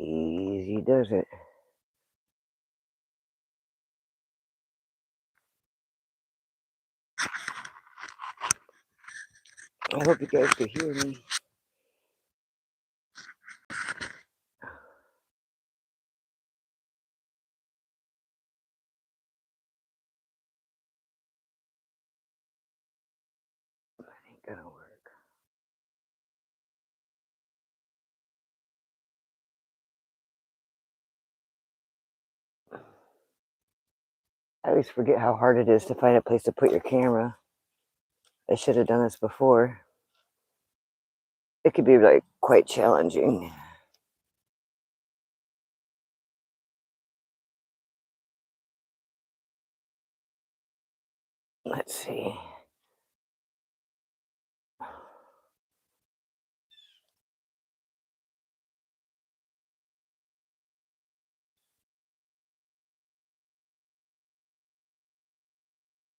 Easy does it. I hope you guys could hear me. That ain't gonna work. I always forget how hard it is to find a place to put your camera. I should have done this before. It could be like quite challenging. Let's see.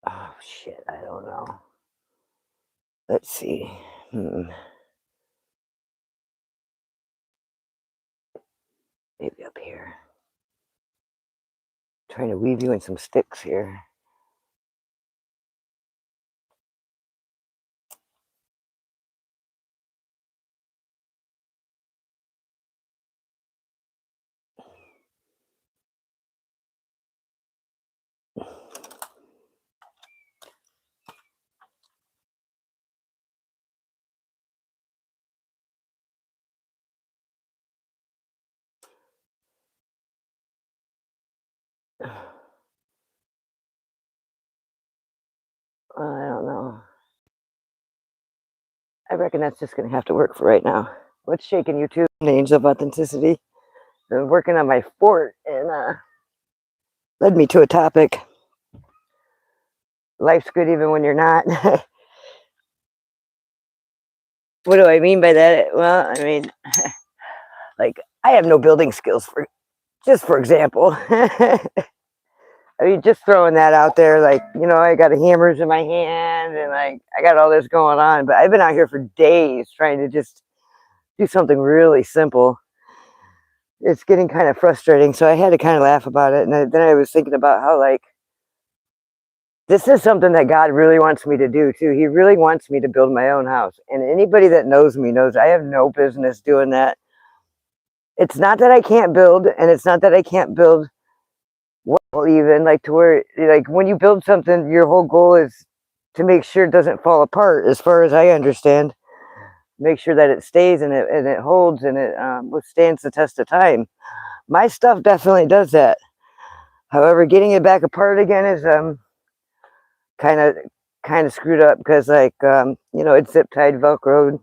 Oh shit, I don't know. Let's see. Maybe up here. Trying to weave you in some sticks here. I don't know. I reckon that's just going to have to work for right now. What's shaking you too? Names of authenticity. I'm working on my fort and led me to a topic. Life's good even when you're not. What do I mean by that? Well, I mean, like, I have no building skills, for example. I mean, just throwing that out there, like, you know, I got hammers in my hand and like, I got all this going on, but I've been out here for days trying to just do something really simple. It's getting kind of frustrating. So I had to kind of laugh about it. And then I was thinking about how, like, this is something that God really wants me to do too. He really wants me to build my own house. And anybody that knows me knows I have no business doing that. It's not that I can't build, and it's not that I can't build well, even like to where, like, when you build something, your whole goal is to make sure it doesn't fall apart, as far as I understand. Make sure that it stays and it holds and it withstands the test of time. My stuff definitely does that. However, getting it back apart again is kind of screwed up, because, like, you know, it's zip tied, velcroed,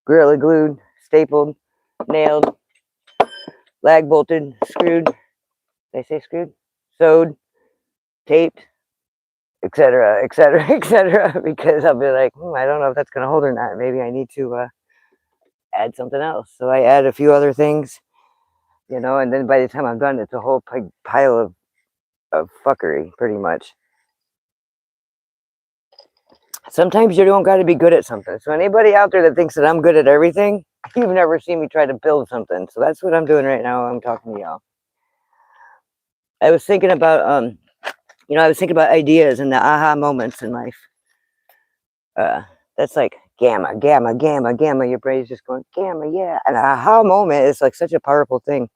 gorilla glued, stapled, nailed, lag bolted, screwed. Did I say screwed? Sewed, taped, etc., etc., etc. Because I'll be like, I don't know if that's gonna hold or not. Maybe I need to add something else. So I add a few other things, you know, and then by the time I'm done, it's a whole pile of fuckery, pretty much. Sometimes you don't got to be good at something. So anybody out there that thinks that I'm good at everything, you've never seen me try to build something. So that's what I'm doing right now. I'm talking to y'all. I was thinking about, you know, I was thinking about ideas and the aha moments in life. That's like gamma, gamma, gamma, gamma. Your brain's just going, gamma, yeah. An aha moment is like such a powerful thing.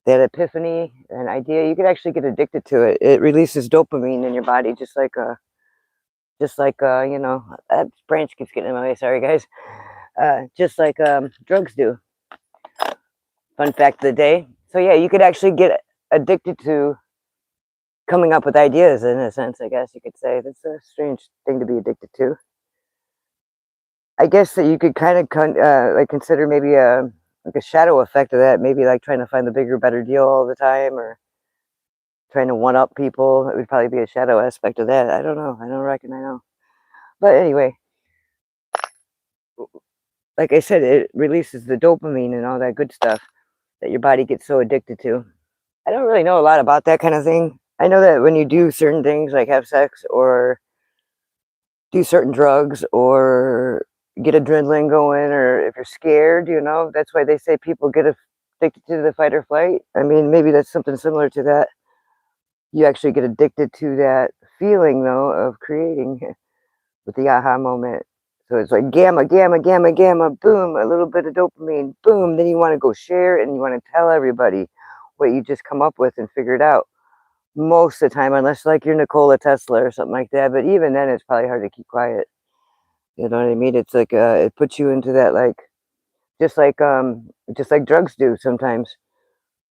That epiphany, an idea, you could actually get addicted to it. It releases dopamine in your body, just like you know, that branch keeps getting in my way. Sorry, guys. Just like drugs do. Fun fact of the day. So yeah, you could actually get addicted to coming up with ideas, in a sense, I guess you could say. That's a strange thing to be addicted to. I guess that you could kind of like consider maybe like a shadow effect of that. Maybe like trying to find the bigger, better deal all the time, or trying to one up people. It would probably be a shadow aspect of that. I don't know. I don't reckon I know. But anyway, like I said, it releases the dopamine and all that good stuff that your body gets so addicted to. I don't really know a lot about that kind of thing. I know that when you do certain things, like have sex or do certain drugs or get adrenaline going, or if you're scared, you know, that's why they say people get addicted to the fight or flight. I mean, maybe that's something similar to that. You actually get addicted to that feeling, though, of creating with the aha moment. So it's like gamma, gamma, gamma, gamma, boom, a little bit of dopamine, boom. Then you want to go share and you want to tell everybody what you just come up with and figured out. Most of the time, unless like you're Nikola Tesla or something like that. But even then, it's probably hard to keep quiet. You know what I mean? It's like it puts you into that, like just like drugs do sometimes.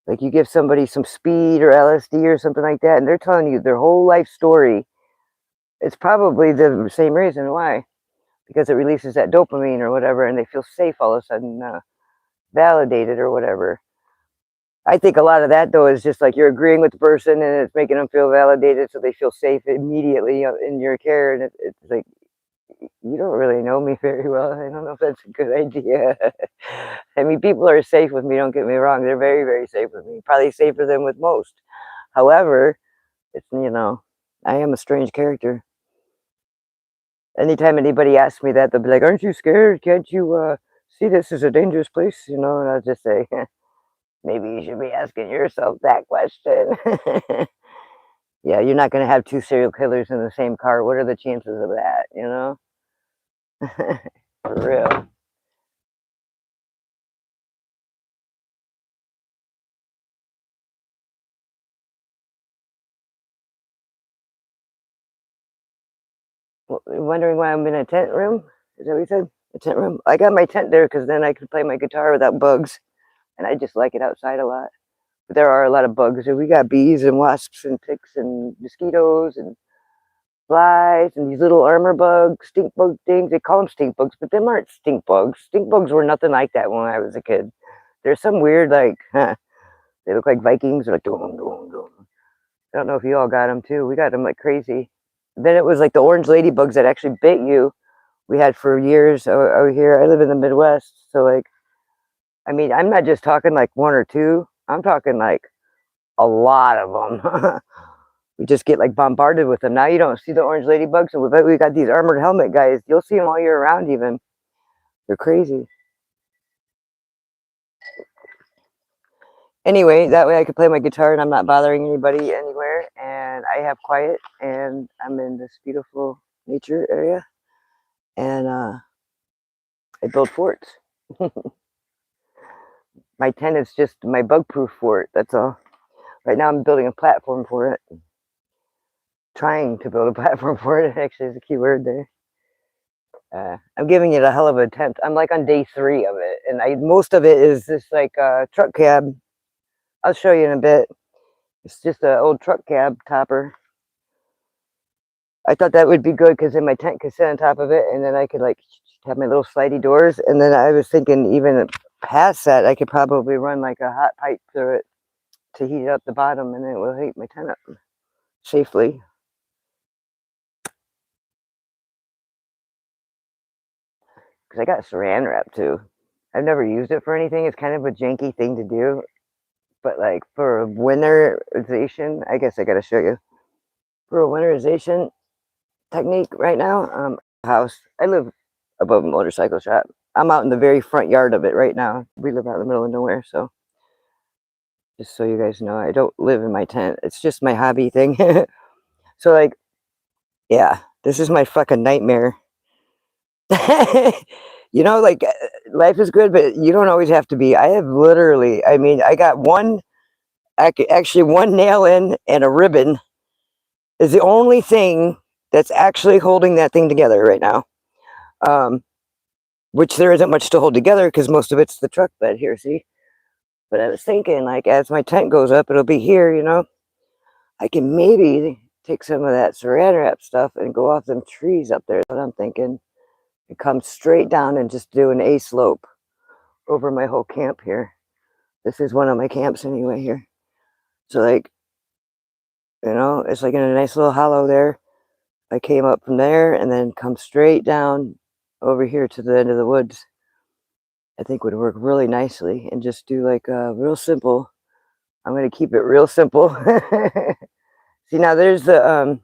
Like you give somebody some speed or LSD or something like that, and they're telling you their whole life story. It's probably the same reason why, because it releases that dopamine or whatever, and they feel safe all of a sudden, validated or whatever. I think a lot of that, though, is just like you're agreeing with the person and it's making them feel validated, so they feel safe immediately in your care. And it's like, you don't really know me very well. I don't know if that's a good idea. I mean, people are safe with me, don't get me wrong. They're very, very safe with me. Probably safer than with most. However, it's, I am a strange character. Anytime anybody asks me that, they'll be like, aren't you scared? Can't you see this is a dangerous place? And I'll just say, maybe you should be asking yourself that question. Yeah, you're not going to have two serial killers in the same car. What are the chances of that, For real. Well, wondering why I'm in a tent room? Is that what you said? A tent room? I got my tent there because then I could play my guitar without bugs. And I just like it outside a lot. But there are a lot of bugs. We got bees and wasps and ticks and mosquitoes and flies and these little armor bugs, stink bug things. They call them stink bugs, but them aren't stink bugs. Stink bugs were nothing like that when I was a kid. There's some weird, like, they look like Vikings. They're like, dum, dum, dum. I don't know if you all got them too. We got them like crazy. Then it was like the orange ladybugs that actually bit you. We had for years over here. I live in the Midwest. So, like, I mean, I'm not just talking like one or two. I'm talking like a lot of them. We just get like bombarded with them. Now you don't see the orange ladybugs. And we got these armored helmet guys. You'll see them all year round even. They're crazy. Anyway, that way I could play my guitar and I'm not bothering anybody anywhere. And I have quiet and I'm in this beautiful nature area. And I build forts. My tent is just my bug-proof fort. That's all. Right now I'm building a platform for it. Trying to build a platform for it. Actually, is a key word there. I'm giving it a hell of an attempt. I'm like on day 3 of it, and most of it is this like truck cab. I'll show you in a bit. It's just an old truck cab topper. I thought that would be good because then my tent could sit on top of it, and then I could like have my little slidey doors. And then I was thinking even past that, I could probably run like a hot pipe through it to heat up the bottom, and then it will heat my tent up safely. Because I got saran wrap too. I've never used it for anything. It's kind of a janky thing to do. But like for a winterization, I guess I gotta show you. For a winterization technique right now, house. I live above a motorcycle shop. I'm out in the very front yard of it right now. We live out in the middle of nowhere, so just so you guys know, I don't live in my tent. It's just my hobby thing. So like, yeah, this is my fucking nightmare. Like life is good, but you don't always have to be. I have literally, I mean, I got actually one nail in and a ribbon is the only thing that's actually holding that thing together right now. Which there isn't much to hold together because most of it's the truck bed here, see? But I was thinking, like, as my tent goes up, it'll be here, I can maybe take some of that saran wrap stuff and go off them trees up there. That's what I'm thinking. And come straight down and just do an A slope over my whole camp here. This is one of my camps anyway here. So, like, it's like in a nice little hollow there. I came up from there and then come straight down over here to the end of the woods. I think would work really nicely, and just do like real simple. I'm going to keep it real simple. See, now there's the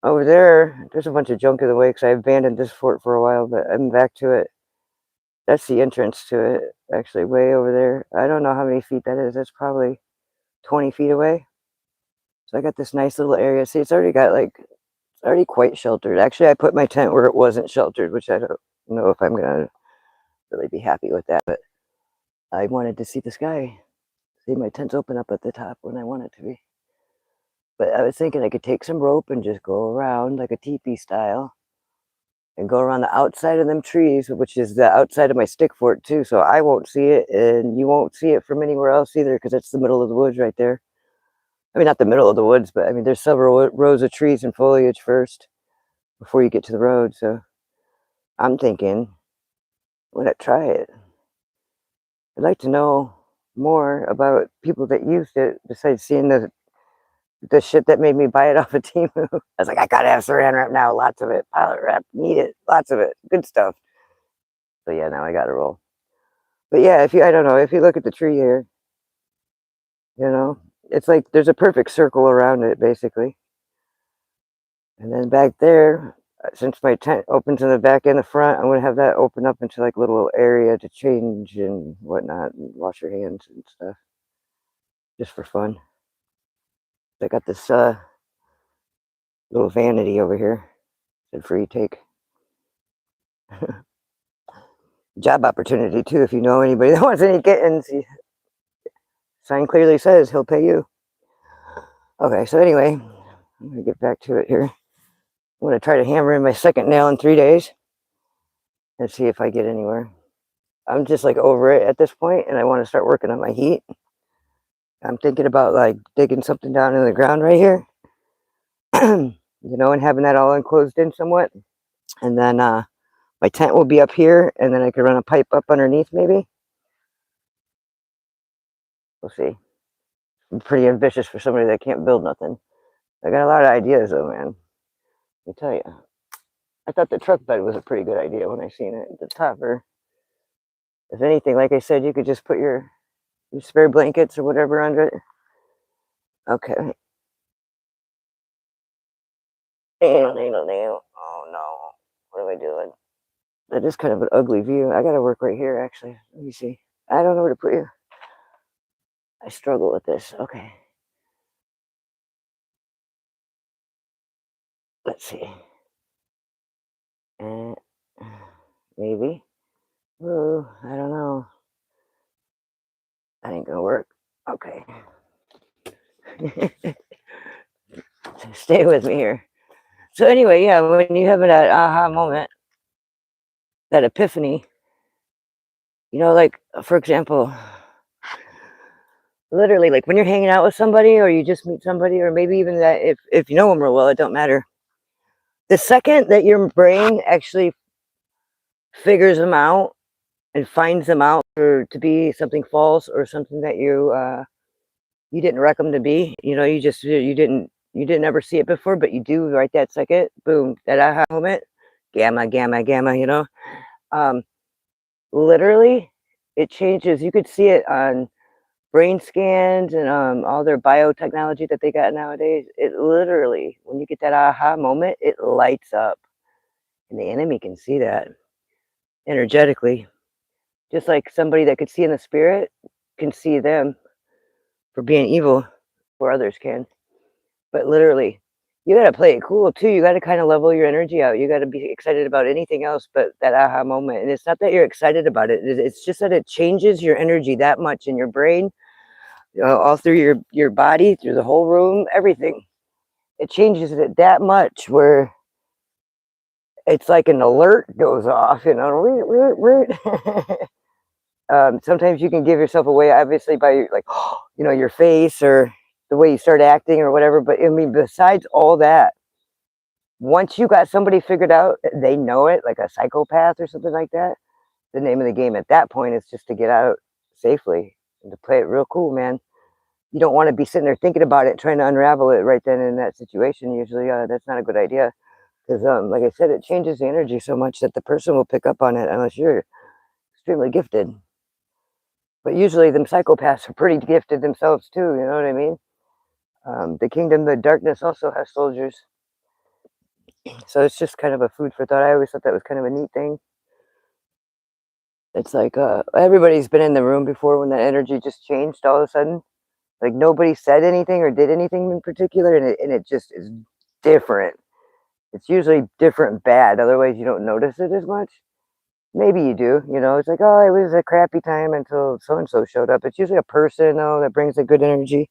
over there's a bunch of junk in the way because I abandoned this fort for a while, but I'm back to it. That's the entrance to it, actually, way over there. I don't know how many feet that is. That's probably 20 feet away. So I got this nice little area. See, it's already got like, it's already quite sheltered. Actually, I put my tent where it wasn't sheltered, which I don't know if I'm going to really be happy with that. But I wanted to see the sky. See, my tent's open up at the top when I want it to be. But I was thinking I could take some rope and just go around like a teepee style and go around the outside of them trees, which is the outside of my stick fort too. So I won't see it and you won't see it from anywhere else either, because it's the middle of the woods right there. I mean, not the middle of the woods, but I mean, there's several rows of trees and foliage first before you get to the road. So I'm thinking, I'm gonna try it. I'd like to know more about people that used it besides seeing the shit that made me buy it off of Temu. I was like, I gotta have saran wrap now, lots of it. Pilot wrap, need it, lots of it, good stuff. So yeah, now I gotta roll. But yeah, if you, I don't know, if you look at the tree here, you know, it's like there's a perfect circle around it, basically. And then back there, since my tent opens in the back and the front, I'm gonna have that open up into like a little area to change and whatnot, and wash your hands and stuff, just for fun. I got this little vanity over here, said free take. Job opportunity too, if you know anybody that wants any kittens. Sign clearly says he'll pay you. Okay, so anyway, I'm gonna get back to it here. I'm gonna try to hammer in my second nail in 3 days and see if I get anywhere. I'm just like over it at this point, and I want to start working on my heat. I'm thinking about like digging something down in the ground right here, you know, and having that all enclosed in somewhat. And then my tent will be up here, and then I could run a pipe up underneath maybe. We'll see. I'm pretty ambitious for somebody that can't build nothing. I got a lot of ideas though, man. Let me tell you. I thought the truck bed was a pretty good idea when I seen it at the top. Or if anything, like I said, you could just put your spare blankets or whatever under it. Okay. Oh no. What am I doing? That is kind of an ugly view. I gotta work right here, actually. Let me see. I don't know where to put you. I struggle with this. Okay. Let's see. Maybe. Ooh, I don't know. That ain't gonna work. Okay. Stay with me here. So anyway, yeah, when you have that aha moment, that epiphany, you know, like for example, literally, like when you're hanging out with somebody, or you just meet somebody, or maybe even that if you know them real well, it don't matter. The second that your brain actually figures them out and finds them out to be something false or something that you didn't reckon them to be, you know, you didn't ever see it before, but you do right that second, boom, that aha moment, gamma, gamma, gamma, you know. Literally, it changes. You could see it on brain scans and all their biotechnology that they got nowadays. It literally, when you get that aha moment, it lights up, and the enemy can see that energetically, just like somebody that could see in the spirit can see them for being evil, or others can. But literally, you got to play it cool too. You got to kind of level your energy out. You got to be excited about anything else but that aha moment. And it's not that you're excited about it. It's just that it changes your energy that much in your brain, all through your body, through the whole room, everything. It changes it that much where it's like an alert goes off, you know. Sometimes you can give yourself away, obviously, by like, you know, your face or the way you start acting or whatever. But I mean, besides all that, once you got somebody figured out, they know it, like a psychopath or something like that. The name of the game at that point is just to get out safely and to play it real cool, man. You don't want to be sitting there thinking about it, trying to unravel it right then in that situation. Usually, that's not a good idea because, like I said, it changes the energy so much that the person will pick up on it unless you're extremely gifted. But usually, them psychopaths are pretty gifted themselves too. You know what I mean? The kingdom of darkness also has soldiers. So it's just kind of a food for thought. I always thought that was kind of a neat thing. It's like everybody's been in the room before when that energy just changed all of a sudden. Like nobody said anything or did anything in particular, and it just is different. It's usually different and bad. Otherwise, you don't notice it as much. Maybe you do. You know, it's like, oh, it was a crappy time until so and so showed up. It's usually a person though that brings a good energy.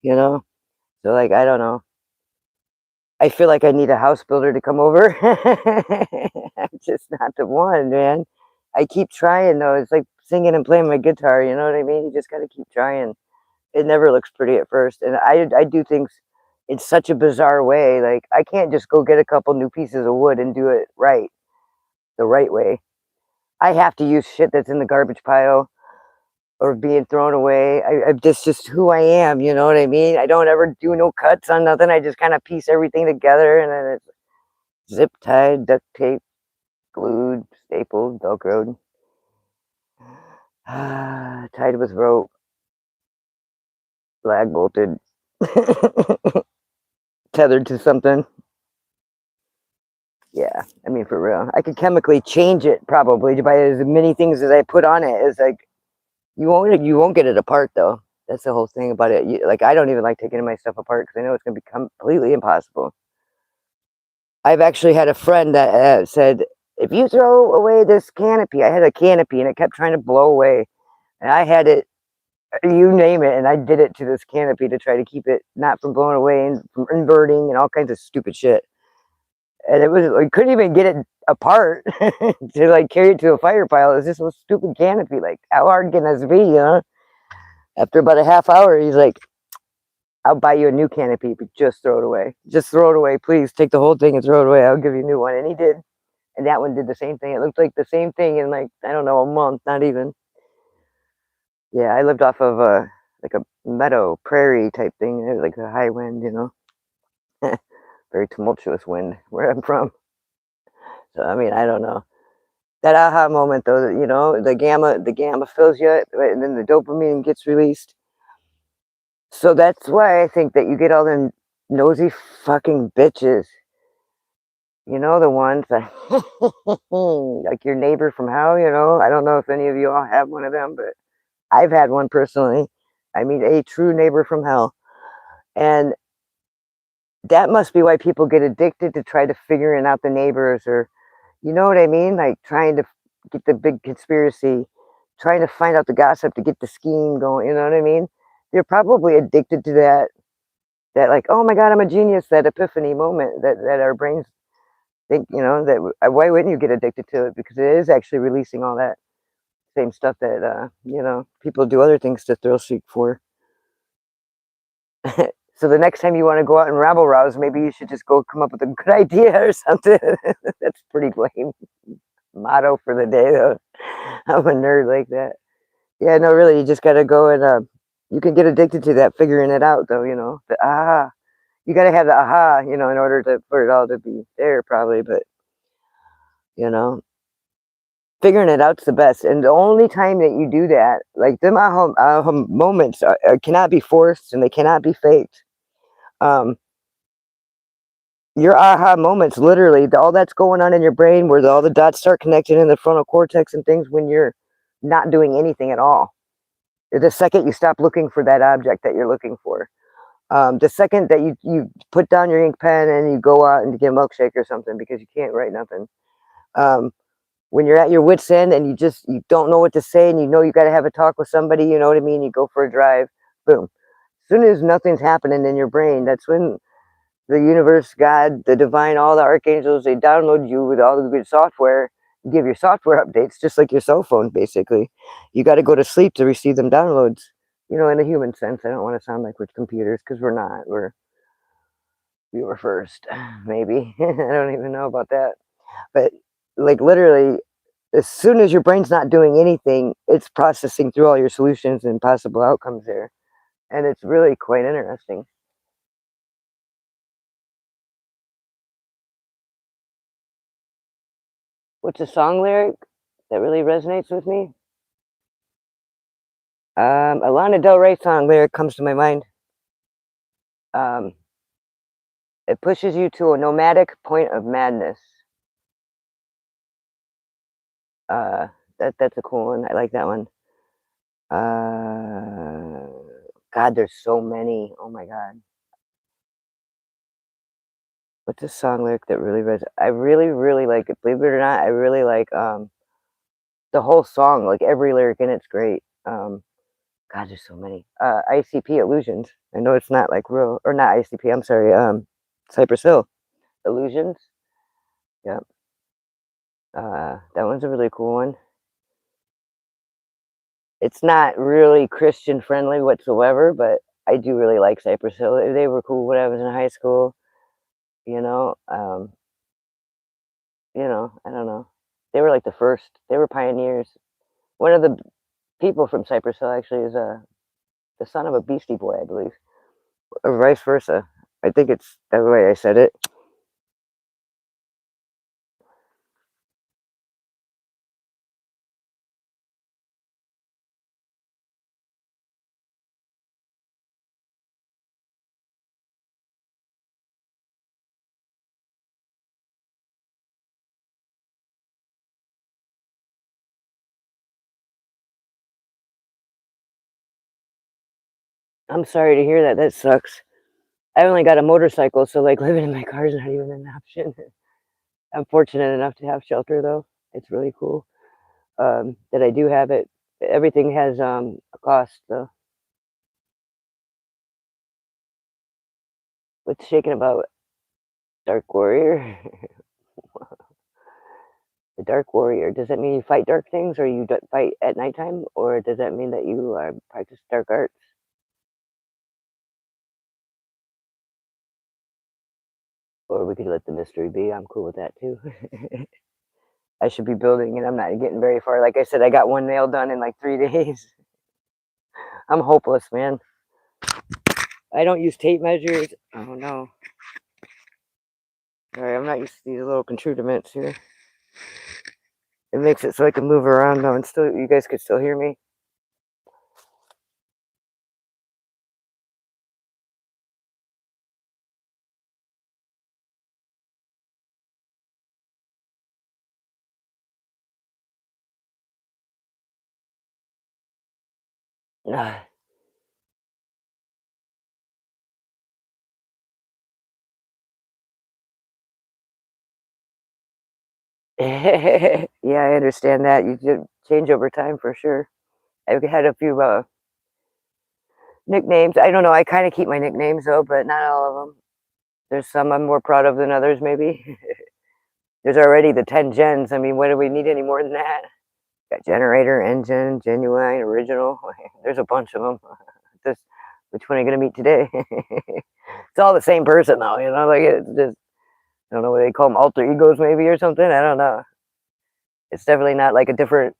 You know, so like I don't know. I feel like I need a house builder to come over. I'm just not the one, man. I keep trying though. It's like singing and playing my guitar. You know what I mean? You just got to keep trying. It never looks pretty at first, and I do things in such a bizarre way. Like I can't just go get a couple new pieces of wood and do it right, the right way. I have to use shit that's in the garbage pile or being thrown away. That's just who I am. You know what I mean? I don't ever do no cuts on nothing. I just kind of piece everything together, and then it's zip tied, duct tape, glued, stapled, velcroed, tied with rope, lag bolted, tethered to something. Yeah, I mean, for real. I could chemically change it probably by as many things as I put on it. It's like you won't get it apart though. That's the whole thing about it. Like I don't even like taking my stuff apart because I know it's going to become completely impossible. I've actually had a friend that said, if you throw away this canopy, I had a canopy and it kept trying to blow away, and I had it, you name it, and I did it to this canopy to try to keep it not from blowing away and from inverting and all kinds of stupid shit. And it was I couldn't even get it apart to like carry it to a fire pile. It was just a stupid canopy. Like, how hard can this be, you know? After about a half hour, he's like, I'll buy you a new canopy, but just throw it away. Just throw it away, please. Take the whole thing and throw it away. I'll give you a new one. And he did. And that one did the same thing. It looked like the same thing in like, I don't know, a month, not even. Yeah, I lived off of like a meadow, prairie type thing. It was like a high wind, you know. Very tumultuous wind where I'm from. So I mean, I don't know. That aha moment though, you know, the gamma fills you, right, and then the dopamine gets released. So that's why I think that you get all them nosy fucking bitches. You know, the ones that like your neighbor from hell, you know. I don't know if any of you all have one of them, but I've had one personally. I mean, a true neighbor from hell. And that must be why people get addicted to try to figuring out the neighbors, or you know what I mean? Like trying to get the big conspiracy, trying to find out the gossip to get the scheme going, you know what I mean? They're probably addicted to that like, oh my God, I'm a genius, that epiphany moment that our brains think, you know, that why wouldn't you get addicted to it? Because it is actually releasing all that same stuff that you know, people do other things to thrill seek for. So the next time you want to go out and rabble rouse, maybe you should just go come up with a good idea or something. That's pretty lame motto for the day, though. I'm a nerd like that. Yeah, no, really, you just got to go and you can get addicted to that, figuring it out, though, you know. The aha. You got to have the aha, you know, in order for it all to be there, probably. But, you know, figuring it out's the best. And the only time that you do that, like them aha moments cannot be forced and they cannot be faked. Um, your aha moments, literally, all that's going on in your brain where all the dots start connecting in the frontal cortex and things when you're not doing anything at all. The second you stop looking for that object that you're looking for, the second that you put down your ink pen and you go out and get a milkshake or something because you can't write nothing, when you're at your wit's end and you don't know what to say and you know you got to have a talk with somebody, you know what I mean, you go for a drive, boom, as soon as nothing's happening in your brain, that's when the universe, God, the divine, all the archangels, they download you with all the good software, give your software updates, just like your cell phone, basically. You got to go to sleep to receive them downloads, you know, in a human sense. I don't want to sound like we're computers because we're not. We were first, maybe. I don't even know about that. But like literally, as soon as your brain's not doing anything, it's processing through all your solutions and possible outcomes there. And it's really quite interesting. What's a song lyric that really resonates with me? A Lana Del Rey song lyric comes to my mind. Um, it pushes you to a nomadic point of madness. That's a cool one. I like that one. God, there's so many. Oh my God. What's a song lyric that really resonates? I really, really like it. Believe it or not, I really like the whole song. Like every lyric in it's great. God, there's so many. ICP Illusions. I know it's not like real, or not ICP. I'm sorry. Cypress Hill Illusions. Yep. That one's a really cool one. It's not really Christian friendly whatsoever, but I do really like Cypress Hill. They were cool when I was in high school. You know, I don't know. They were like the first. They were pioneers. One of the people from Cypress Hill actually is the son of a Beastie Boy, I believe, or vice versa. I think it's that way I said it. I'm sorry to hear that. That sucks. I only got a motorcycle, so like living in my car is not even an option. I'm fortunate enough to have shelter, though. It's really cool that I do have it. Everything has a cost, though. What's shaking about Dark Warrior? The Dark Warrior. Does that mean you fight dark things, or you fight at nighttime, or does that mean that you practice dark arts? Or we could let the mystery be. I'm cool with that too. I should be building, and I'm not getting very far. Like I said, I got one nail done in like 3 days. I'm hopeless, man. I don't use tape measures. Oh no. All right, I'm not used to these little contrudiments here. It makes it so I can move around though, and still, you guys could still hear me. Yeah, I understand that. You do change over time for sure. I've had a few nicknames. I don't know. I kind of keep my nicknames though, but not all of them. There's some I'm more proud of than others, maybe. There's already the 10 gens. I mean, what do we need any more than that? Got generator, engine, genuine, original. There's a bunch of them. Just which one are you gonna meet today? It's all the same person though, like it's just, I don't know what they call them, alter egos maybe or something. I don't know. It's definitely not like a different,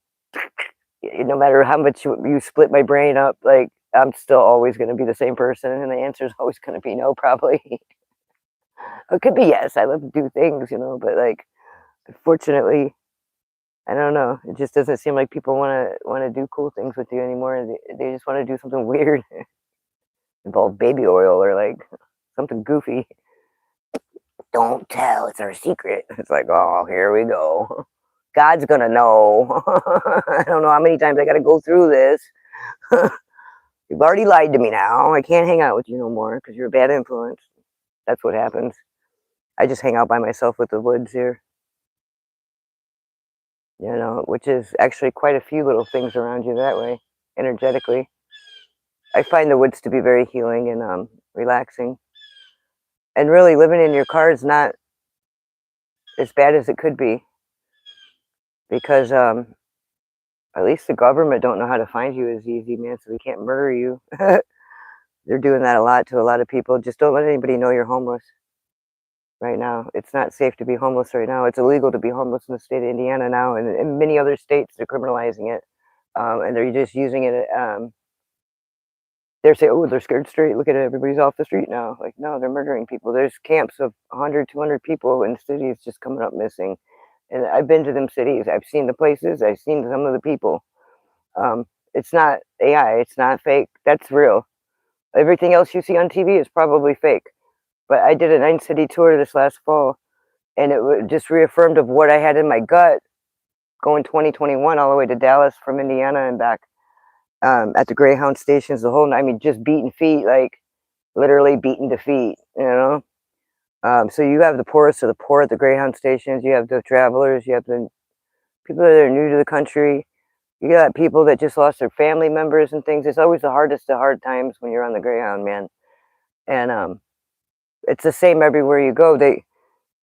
no matter how much you split my brain up, like I'm still always going to be the same person, and the answer is always going to be no, probably. It could be yes. I love to do things, but like, unfortunately, I don't know. It just doesn't seem like people want to do cool things with you anymore. They just want to do something weird, involve baby oil or like something goofy. Don't tell. It's our secret. It's like, oh, here we go. God's gonna know. I don't know how many times I got to go through this. You've already lied to me now. I can't hang out with you no more because you're a bad influence. That's what happens. I just hang out by myself with the woods here, which is actually quite a few little things around you that way, energetically. I find the woods to be very healing and relaxing. And really, living in your car is not as bad as it could be because at least the government don't know how to find you as easy, man, so they can't murder you. They're doing that a lot to a lot of people. Just don't let anybody know you're homeless right now. It's not safe to be homeless right now. It's illegal to be homeless in the state of Indiana now, and in many other states they're criminalizing it, and they're just using it. They're saying, oh, they're scared straight. Look at it, everybody's off the street now. Like, no, they're murdering people. There's camps of 100, 200 people in cities just coming up missing. And I've been to them cities. I've seen the places. I've seen some of the people. It's not AI. It's not fake. That's real. Everything else you see on TV is probably fake. But I did a 9-city tour this last fall, and it just reaffirmed of what I had in my gut going 2021 all the way to Dallas from Indiana and back, at the Greyhound stations, the whole, I mean, just beating feet, like literally beating defeat, you know? So you have the poorest of the poor at the Greyhound stations, you have the travelers, you have the people that are new to the country, you got people that just lost their family members and things. It's always the hardest of hard times when you're on the Greyhound, man. And it's the same everywhere you go. They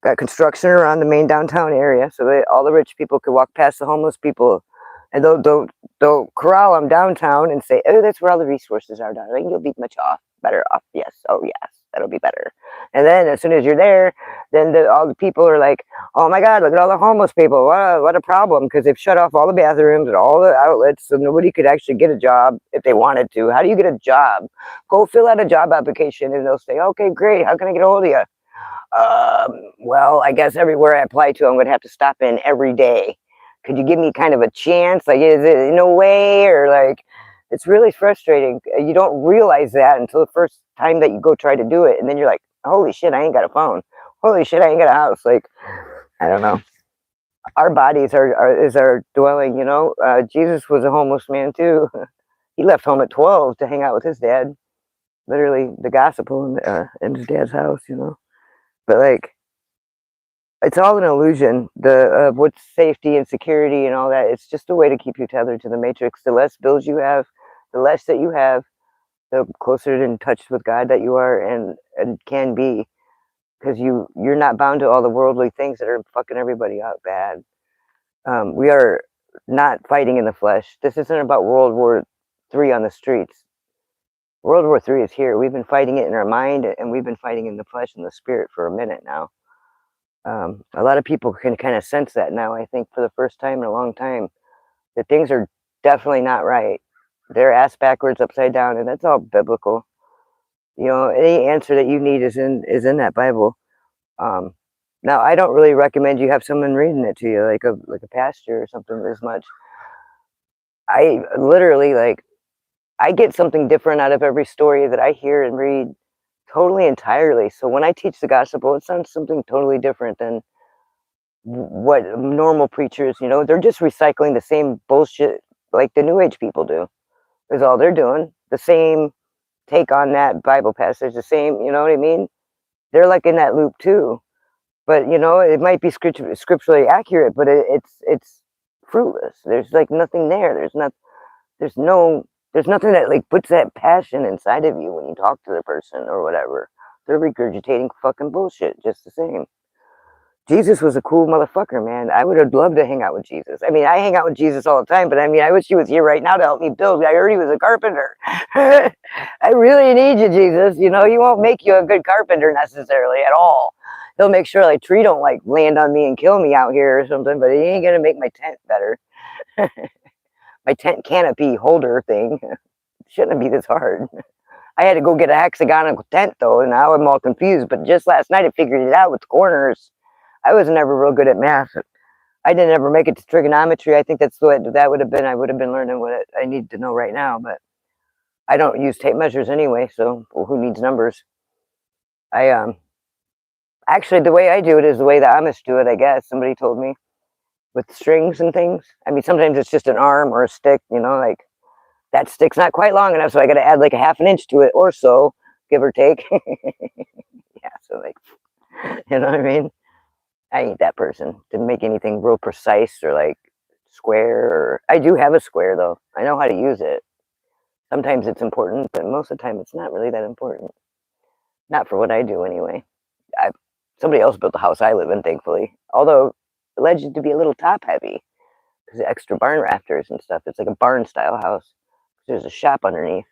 got construction around the main downtown area, so all the rich people could walk past the homeless people, and they'll corral them downtown and say, "Oh, that's where all the resources are, darling. You'll be much better off." Yes, oh yes, that'll be better. And then as soon as you're there, then all the people are like, "Oh my God, look at all the homeless people! What a problem!" Because they've shut off all the bathrooms and all the outlets, so nobody could actually get a job if they wanted to. How do you get a job? Go fill out a job application, and they'll say, "Okay, great. How can I get a hold of you?" Well, I guess everywhere I apply to, I'm going to have to stop in every day. Could you give me kind of a chance? Like, is it no way? Or like, it's really frustrating. You don't realize that until the first time that you go try to do it. And then you're like, holy shit, I ain't got a phone. Holy shit, I ain't got a house. Like, I don't know. Our bodies is our dwelling, you know? Jesus was a homeless man too. He left home at 12 to hang out with his dad. Literally the gospel in his dad's house, you know? But like, it's all an illusion. The what's safety and security and all that. It's just a way to keep you tethered to the matrix. The less bills you have, the less that you have, the closer in touch with God that you are and can be, because you're not bound to all the worldly things that are fucking everybody up bad. We are not fighting in the flesh. This isn't about World War III on the streets. World War III is here. We've been fighting it in our mind, and we've been fighting in the flesh and the spirit for a minute now. A lot of people can kind of sense that now, I think, for the first time in a long time, that things are definitely not right. They're ass backwards, upside down, and that's all biblical. You know, any answer that you need is in that Bible. Now, I don't really recommend you have someone reading it to you, like a pastor or something, as much. I literally, like, I get something different out of every story that I hear and read, totally entirely. So when I teach the gospel, it sounds something totally different than what normal preachers, you know, they're just recycling the same bullshit like the New Age people do, is all they're doing. The same take on that Bible passage, the same, you know what I mean? They're like in that loop too. But, you know, it might be scripturally accurate, but it's fruitless. There's like nothing there. There's nothing that like puts that passion inside of you when you talk to the person or whatever. They're regurgitating fucking bullshit just the same. Jesus was a cool motherfucker, man. I would have loved to hang out with Jesus. I mean, I hang out with Jesus all the time, but I mean, I wish he was here right now to help me build. I heard he was a carpenter. I really need you, Jesus. You know, he won't make you a good carpenter necessarily at all. He'll make sure like tree don't like land on me and kill me out here or something, but he ain't gonna make my tent better. My tent canopy holder thing shouldn't be this hard. I had to go get a hexagonal tent though, and now I'm all confused. But just last night I figured it out with the corners. I was never real good at math. I didn't ever make it to trigonometry. I think that's what that would have been. I would have been learning what I need to know right now, but I don't use tape measures anyway, so who needs numbers? I actually, the way I do it is the way the Amish do it, I guess. Somebody told me, with strings and things. I mean, sometimes it's just an arm or a stick, you know, like that stick's not quite long enough, so I got to add like a half an inch to it or so, give or take. Yeah, so like, you know what I mean? I ain't that person to make anything real precise or like square. Or I do have a square though. I know how to use it. Sometimes it's important, but most of the time it's not really that important. Not for what I do anyway. Somebody else built the house I live in, thankfully. Although alleged to be a little top heavy because of extra barn rafters and stuff. It's like a barn style house. There's a shop underneath.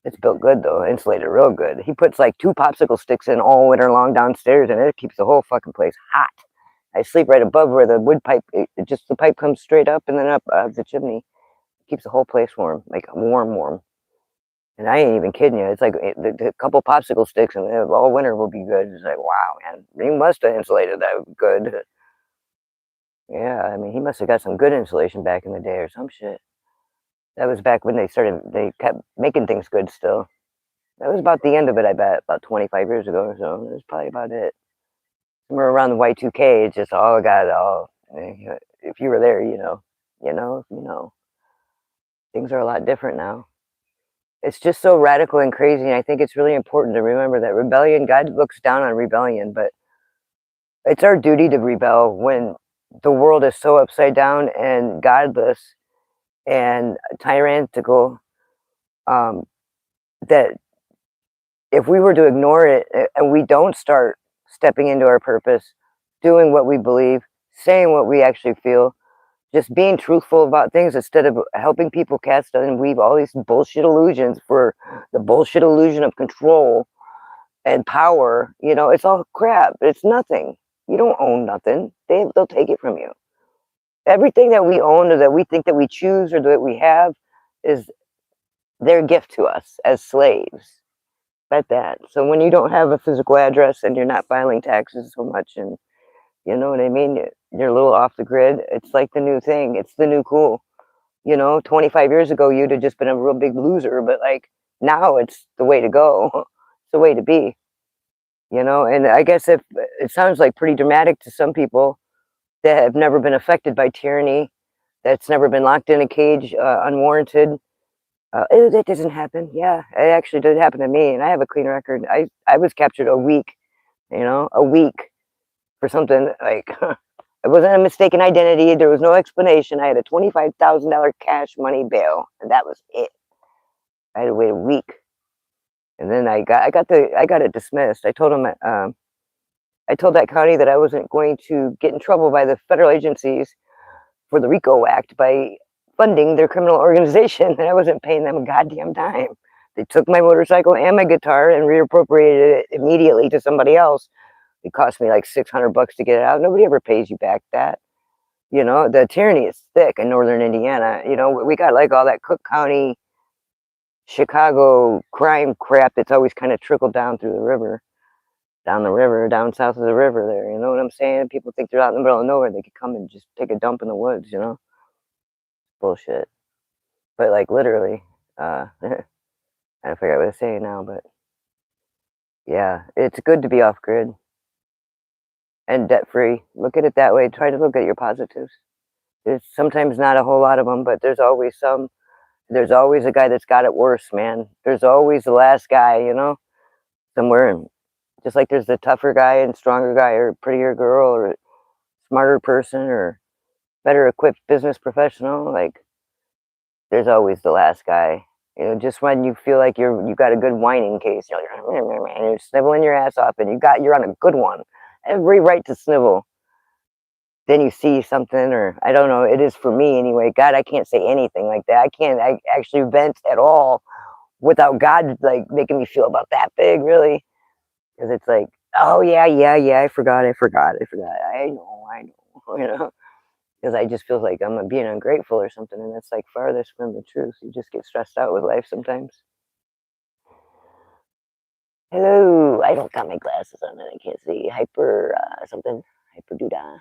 It's built good though, insulated real good. He puts like 2 popsicle sticks in all winter long downstairs, and it keeps the whole fucking place hot. I sleep right above where the wood pipe, the pipe comes straight up and then up the chimney. It keeps the whole place warm, like warm. And I ain't even kidding you. It's like a couple popsicle sticks and all winter will be good. It's like, wow, man, he must have insulated that good. Yeah, I mean, he must have got some good insulation back in the day or some shit. That was back when they kept making things good still. That was about the end of it, I bet, about 25 years ago or so. That's probably about it. Somewhere around the Y2K, it's just all got all, if you were there, things are a lot different now. It's just so radical and crazy, and I think it's really important to remember that rebellion, God looks down on rebellion, but it's our duty to rebel when the world is so upside down and godless and tyrannical, that if we were to ignore it and we don't start stepping into our purpose, doing what we believe, saying what we actually feel, just being truthful about things instead of helping people cast and weave all these bullshit illusions for the bullshit illusion of control and power, it's all crap. It's nothing. You don't own nothing. They'll take it from you. Everything that we own or that we think that we choose or that we have is their gift to us as slaves. Bet that. So when you don't have a physical address and you're not filing taxes so much, and you know what I mean, you're a little off the grid, it's like the new thing. It's the new cool. 25 years ago, you'd have just been a real big loser, but like now it's the way to go. It's the way to be, and I guess if it sounds like pretty dramatic to some people that have never been affected by tyranny, that's never been locked in a cage unwarranted. It doesn't happen. Yeah, it actually did happen to me, and I have a clean record. I was captured a week for something like it wasn't a mistaken identity. There was no explanation. I had a $25,000 cash money bail, and that was it. I had to wait a week, and then I got it dismissed. I told them I told that county that I wasn't going to get in trouble by the federal agencies for the RICO Act by funding their criminal organization, and I wasn't paying them a goddamn dime. They took my motorcycle and my guitar and reappropriated it immediately to somebody else. It cost me like $600 to get it out. Nobody ever pays you back that. The tyranny is thick in northern Indiana. We got like all that Cook County, Chicago crime crap that's always kind of trickled down through the river, down south of the river there. You know what I'm saying? People think they're out in the middle of nowhere. They could come and just take a dump in the woods, bullshit. But like literally, I forget what I was saying now, but yeah, it's good to be off grid and debt free. Look at it that way. Try to look at your positives. There's sometimes not a whole lot of them, but there's always some. There's always a guy that's got it worse, man. There's always the last guy, somewhere. And just like there's the tougher guy and stronger guy, or prettier girl, or smarter person, or better equipped business professional, like there's always the last guy. Just when you feel like you got a good whining case, you're sniveling your ass off, and you're on a good one. Every right to snivel. Then you see something, or I don't know. It is for me anyway. God, I can't say anything like that. I actually vent at all without God like making me feel about that big, really, because it's like, oh yeah, I forgot. I know. Because I just feel like I'm being ungrateful or something, and that's like farthest from the truth. You just get stressed out with life sometimes. Hello, I don't got my glasses on and I can't see. Hyper something. Hyper doodah.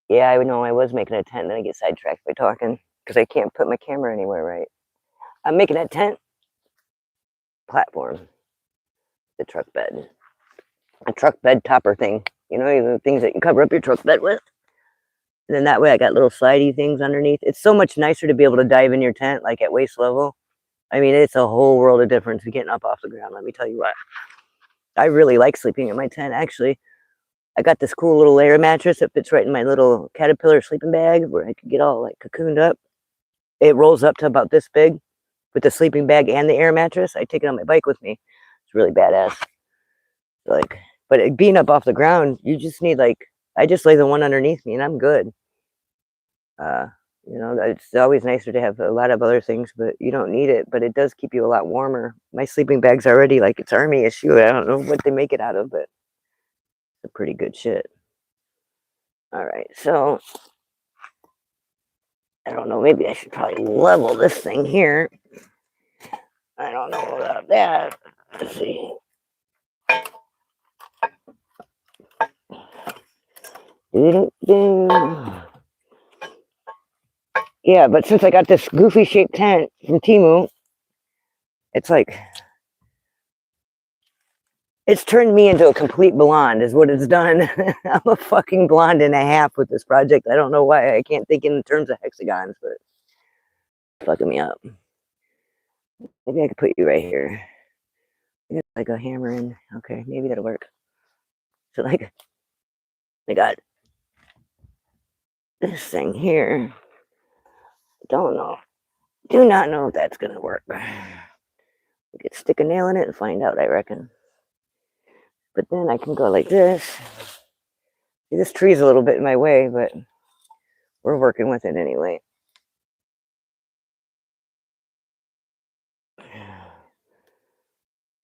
Yeah, I know I was making a tent, and then I get sidetracked by talking because I can't put my camera anywhere right. I'm making a tent platform, the truck bed, a truck bed topper thing. The things that you cover up your truck bed with. And then that way I got little slidey things underneath. It's so much nicer to be able to dive in your tent, like at waist level. I mean, it's a whole world of difference getting up off the ground, let me tell you what. I really like sleeping in my tent, actually. I got this cool little layer mattress that fits right in my little caterpillar sleeping bag where I could get all like cocooned up. It rolls up to about this big with the sleeping bag and the air mattress. I take it on my bike with me. It's really badass. But being up off the ground, you just need I just lay the one underneath me and I'm good. It's always nicer to have a lot of other things, but you don't need it. But it does keep you a lot warmer. My sleeping bag's already like it's army issue. I don't know what they make it out of, but it's pretty good shit. All right, so I don't know. Maybe I should probably level this thing here. I don't know about that. Let's see. Yeah, but since I got this goofy shaped tent from Temu, it's like It's turned me into a complete blonde is what it's done. I'm a fucking blonde and a half with this project. I don't know why. I can't think in terms of hexagons, but it's fucking me up. Maybe I could put you right here. Like a hammer in. Okay, maybe that'll work. So like, I got this thing here. Don't know. Do not know if that's gonna work. We could stick a nail in it and find out, I reckon. But then I can go like this. See, this tree's a little bit in my way, but we're working with it anyway.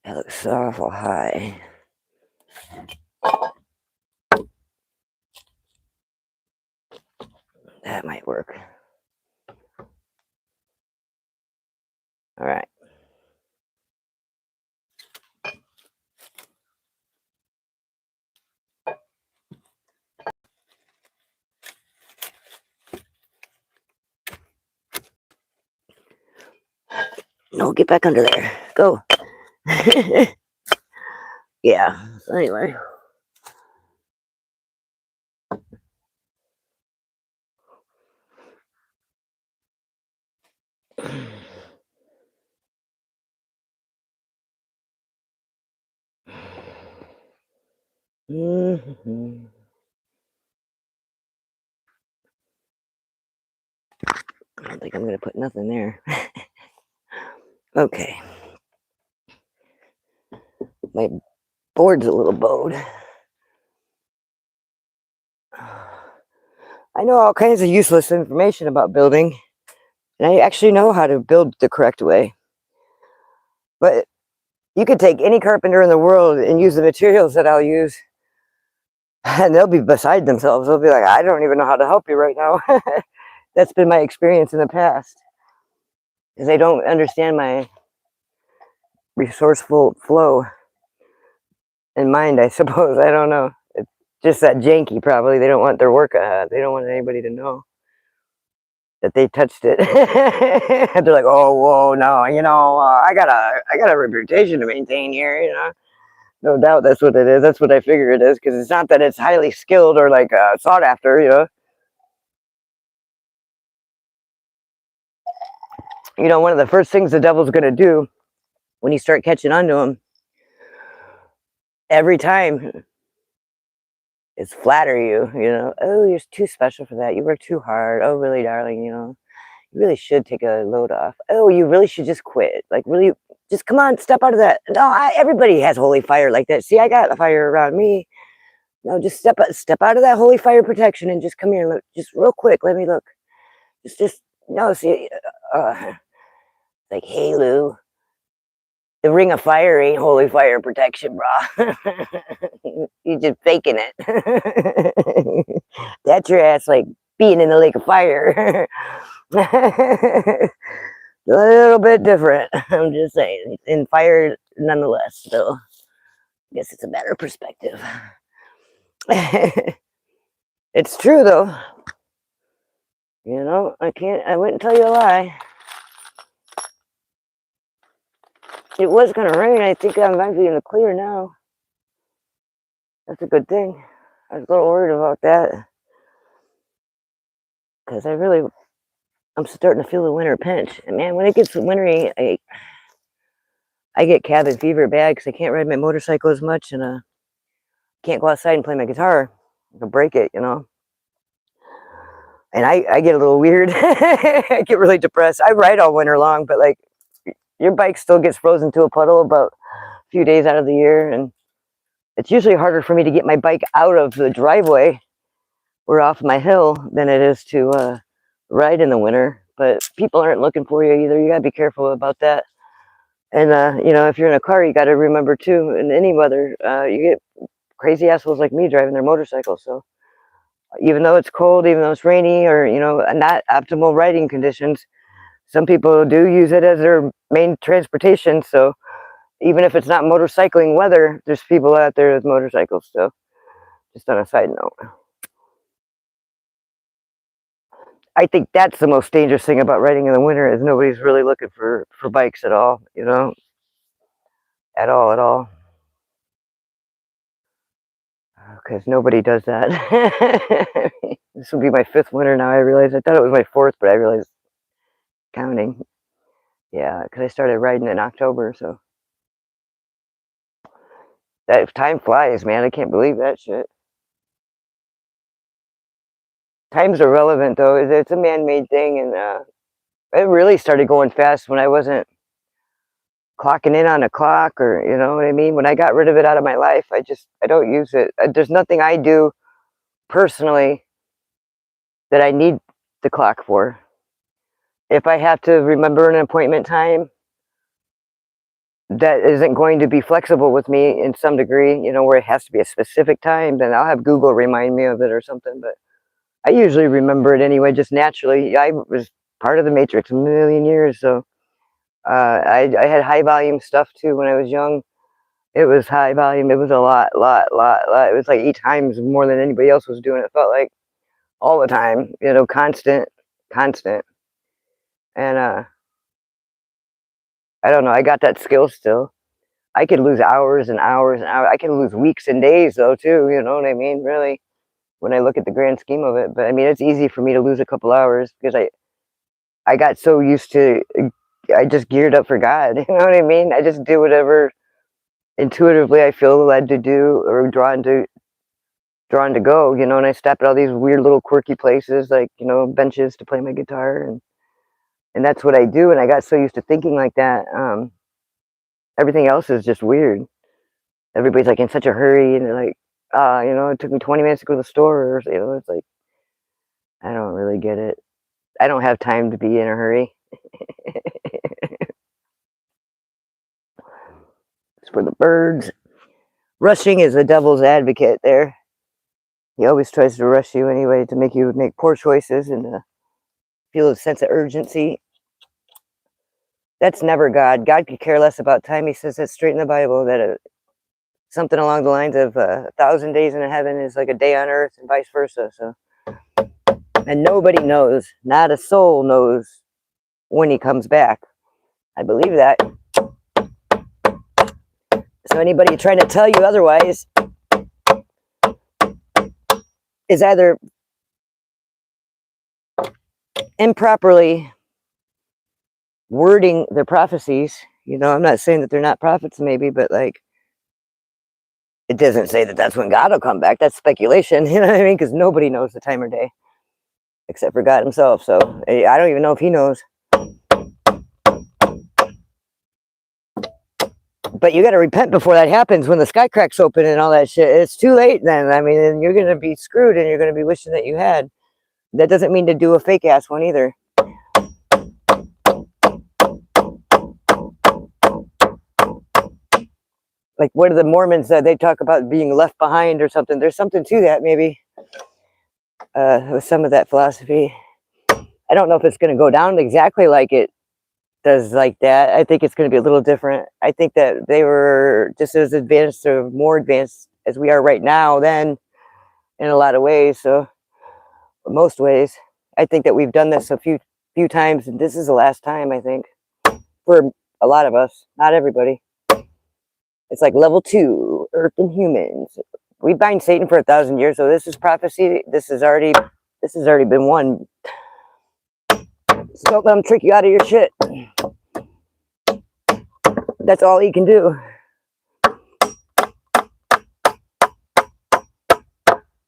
That looks so awful high. That might work. All right. No, get back under there. Go. Yeah. So anyway. Mm-hmm. I don't think I'm going to put nothing there. Okay. My board's a little bowed. I know all kinds of useless information about building, and I actually know how to build the correct way. But you could take any carpenter in the world and use the materials that I'll use, and they'll be beside themselves. They'll be like, I don't even know how to help you right now. That's been my experience in the past, because they don't understand my resourceful flow in mind, I suppose. I don't know. It's just that janky, probably. They don't want their work, they don't want anybody to know that they touched it. They're like, oh, whoa, no, I got a reputation to maintain here, No doubt that's what it is. That's what I figure it is, because it's not that it's highly skilled or like sought after, One of the first things the devil's going to do when you start catching on to him every time is flatter you, Oh, you're too special for that. You work too hard. Oh, really, darling, you really should take a load off. Oh, you really should just quit. Like, really, just come on, step out of that. No, everybody has holy fire like that. See, I got the fire around me. No, just step out of that holy fire protection and just come here. Look, just real quick. Let me look. No, see, like, hey, Lou, the ring of fire ain't holy fire protection, brah. You're just faking it. That's your ass, like, being in the lake of fire. A little bit different. I'm just saying. In fire, nonetheless. So, I guess it's a better perspective. It's true, though. I wouldn't tell you a lie. It was going to rain. I think I might be in the clear now. That's a good thing. I was a little worried about that, because I'm starting to feel the winter pinch. And man, when it gets wintry, I get cabin fever bad, because I can't ride my motorcycle as much, and can't go outside and play my guitar. I can break it, And I get a little weird. I get really depressed. I ride all winter long, but like, your bike still gets frozen to a puddle about a few days out of the year, and it's usually harder for me to get my bike out of the driveway or off my hill than it is to ride in the winter. But people aren't looking for you either. You gotta be careful about that. And if you're in a car, you gotta remember too, in any weather, you get crazy assholes like me driving their motorcycles. So even though it's cold, even though it's rainy, or not optimal riding conditions, some people do use it as their main transportation. So even if it's not motorcycling weather, there's people out there with motorcycles. So just on a side note, I think that's the most dangerous thing about riding in the winter, is nobody's really looking for bikes at all, at all. because nobody does that. This will be my 5th winter now. I realize I thought it was my 4th, but I realized counting. Yeah, because I started riding in October, so that time flies, man. I can't believe that shit. Time's irrelevant, though. It's a man-made thing, and it really started going fast when I wasn't clocking in on a clock, or you know what I mean. When I got rid of it out of my life, I don't use it. There's nothing I do personally that I need the clock for. If I have to remember an appointment time that isn't going to be flexible with me in some degree, you know, where it has to be a specific time, then I'll have Google remind me of it or something. But I usually remember it anyway, just naturally. I was part of the Matrix a million years, so I had high volume stuff too when I was young. It was high volume. It was a lot. It was like 8 times more than anybody else was doing. It felt like all the time, you know, constant. And I don't know. I got that skill still. I could lose hours and hours and hours. I can lose weeks and days though too. You know what I mean? Really, when I look at the grand scheme of it. But I mean, it's easy for me to lose a couple hours because I got so used to. I just geared up for God. You know what I mean? I just do whatever intuitively I feel led to do or drawn to go. You know, and I stop at all these weird little quirky places like, you know, benches to play my guitar, and that's what I do. And I got so used to thinking like that. Everything else is just weird. Everybody's like in such a hurry, and they're like, you know, it took me 20 minutes to go to the store, or, you know, it's like, I don't really get it. I don't have time to be in a hurry. It's for the birds. Rushing is the devil's advocate there. He always tries to rush you anyway to make you make poor choices and feel a sense of urgency. That's never God. God could care less about time. He says that straight in the Bible, that something along the lines of 1,000 days in heaven is like a day on earth, and vice versa. So, and nobody knows, not a soul knows when he comes back. I believe that. So anybody trying to tell you otherwise is either improperly wording their prophecies. You know, I'm not saying that they're not prophets, maybe, but like, it doesn't say that that's when God will come back. That's speculation, you know what I mean? Because nobody knows the time or day except for God himself. So I don't even know if he knows. But you got to repent before that happens, when the sky cracks open and all that shit. It's too late then. I mean, and you're going to be screwed, and you're going to be wishing that you had. That doesn't mean to do a fake ass one either. Like, what are the Mormons that they talk about being left behind or something? There's something to that, maybe, with some of that philosophy. I don't know if it's going to go down exactly like it does like that. I think it's going to be a little different. I think that they were just as advanced or more advanced as we are right now then, in a lot of ways. So, most ways, I think that we've done this a few times, and this is the last time, I think, for a lot of us. Not everybody. It's like level 2, Earth and humans. We bind Satan for 1,000 years, so this is prophecy. This has already been won. So don't let him trick you out of your shit. That's all he can do.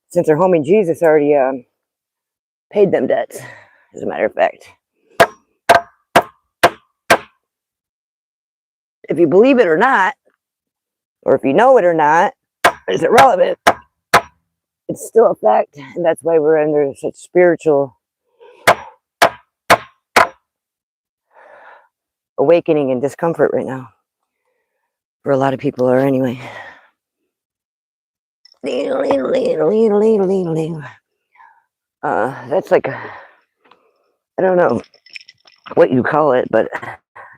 Since our homie Jesus already paid them debts, as a matter of fact. If you believe it or not, or if you know it or not, it's irrelevant. It's still a fact, and that's why we're under such spiritual awakening and discomfort right now. For a lot of people are anyway. That's like, I don't know what you call it, but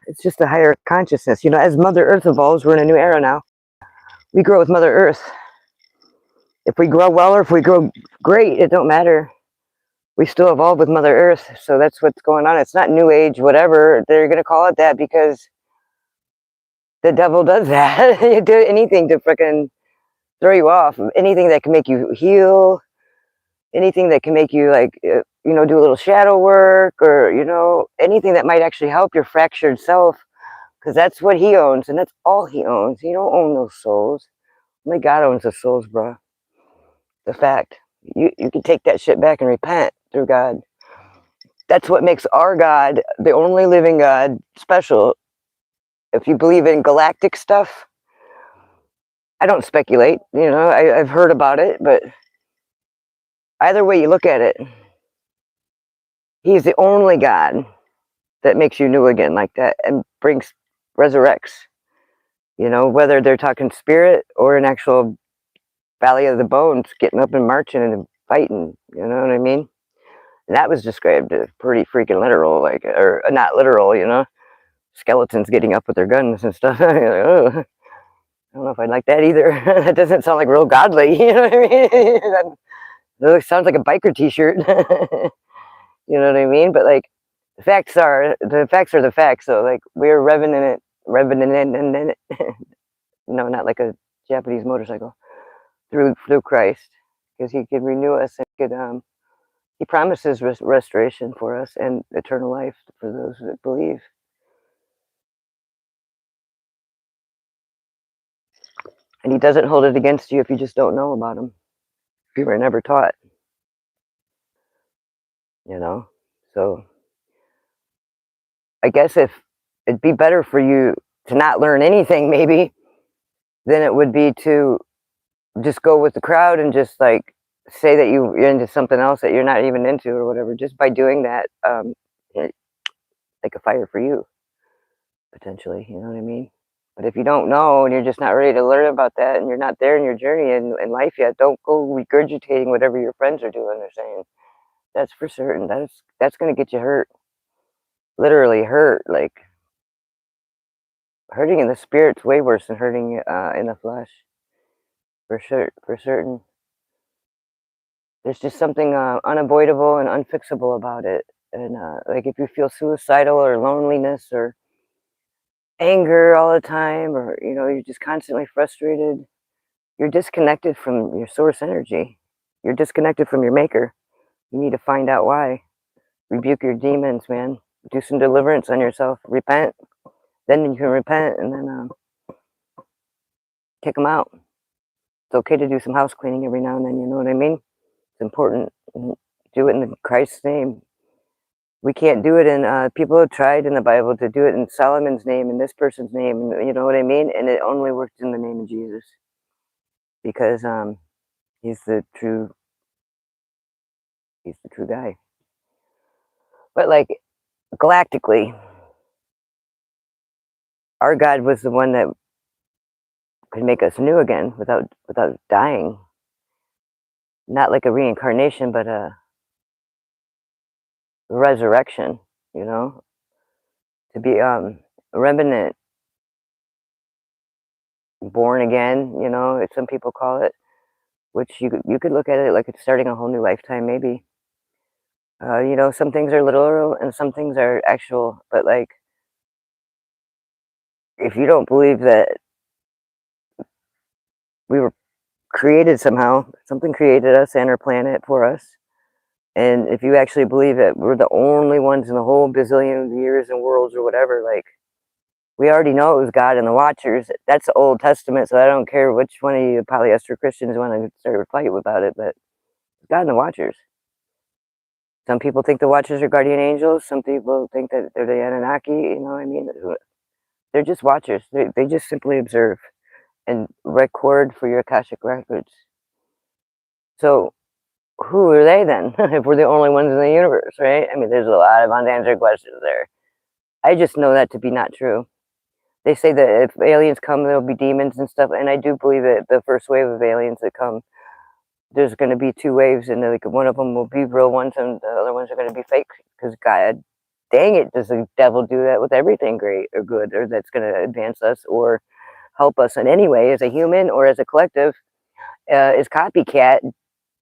it's just a higher consciousness. You know, as Mother Earth evolves, we're in a new era now. We grow with Mother Earth. If we grow well or if we grow great, it don't matter. We still evolve with Mother Earth. So that's what's going on. It's not New Age, whatever. They're going to call it that because the devil does that. You do anything to freaking throw you off. Anything that can make you heal, anything that can make you like, you know, do a little shadow work, or, you know, anything that might actually help your fractured self, because that's what he owns, and that's all he owns. He don't own those souls. Only God owns the souls, bro. The fact. You can take that shit back and repent through God. That's what makes our God, the only living God, special. If you believe in galactic stuff, I don't speculate, you know, I've heard about it, but either way you look at it, he's the only God that makes you new again like that and resurrects. You know, whether they're talking spirit or an actual Valley of the Bones, getting up and marching and fighting, you know what I mean? And that was described as pretty freaking literal, like, or not literal, you know, skeletons getting up with their guns and stuff. You're like, oh, I don't know if I'd like that either. That doesn't sound like real godly, you know what I mean? That sounds like a biker t-shirt. You know what I mean? But like, the facts are the facts. So like, we're revenant, no, not like a Japanese motorcycle, through Christ, because he can renew us and he promises restoration for us and eternal life for those that believe. And he doesn't hold it against you if you just don't know about him, if you were never taught, you know. So I guess if it'd be better for you to not learn anything, maybe, than it would be to just go with the crowd and just like say that you're into something else that you're not even into or whatever. Just by doing that, it, like a fire for you, potentially, you know what I mean? But if you don't know and you're just not ready to learn about that and you're not there in your journey in life yet, don't go regurgitating whatever your friends are doing or saying. That's for certain. That's going to get you hurt. Literally hurt. Like, hurting in the spirit's way worse than hurting in the flesh. For sure, for certain. There's just something unavoidable and unfixable about it. And like, if you feel suicidal or loneliness or anger all the time, or, you know, you're just constantly frustrated, you're disconnected from your source energy. You're disconnected from your maker. You need to find out why. Rebuke your demons, man. Do some deliverance on yourself. Repent. Then you can repent and then kick them out. It's okay to do some house cleaning every now and then, you know what I mean? It's important. Do it in Christ's name. We can't do it in, people have tried in the Bible to do it in Solomon's name and this person's name, you know what I mean? And it only works in the name of Jesus. Because he's the true guy. But like, galactically, our God was the one that could make us new again without dying. Not like a reincarnation, but a resurrection, you know? To be remnant, born again, you know, as some people call it, which you could look at it like it's starting a whole new lifetime, maybe. You know, some things are literal and some things are actual, but like, if you don't believe that we were created somehow, something created us and our planet for us, and if you actually believe that we're the only ones in the whole bazillion years and worlds or whatever, like, we already know it was God and the Watchers. That's the Old Testament, so I don't care which one of you polyester Christians want to start a fight about it, but God and the Watchers. Some people think the Watchers are guardian angels. Some people think that they're the Anunnaki, you know what I mean? They're just Watchers. They just simply observe and record for your Akashic records. So who are they then, if we're the only ones in the universe, right? I mean, there's a lot of unanswered questions there. I just know that to be not true. They say that if aliens come, there'll be demons and stuff, and I do believe that the first wave of aliens that come, there's going to be two waves, and like, one of them will be real ones, and the other ones are going to be fake, because God, dang it, does the devil do that with everything great or good, or that's going to advance us or help us in any way, as a human or as a collective, is copycat,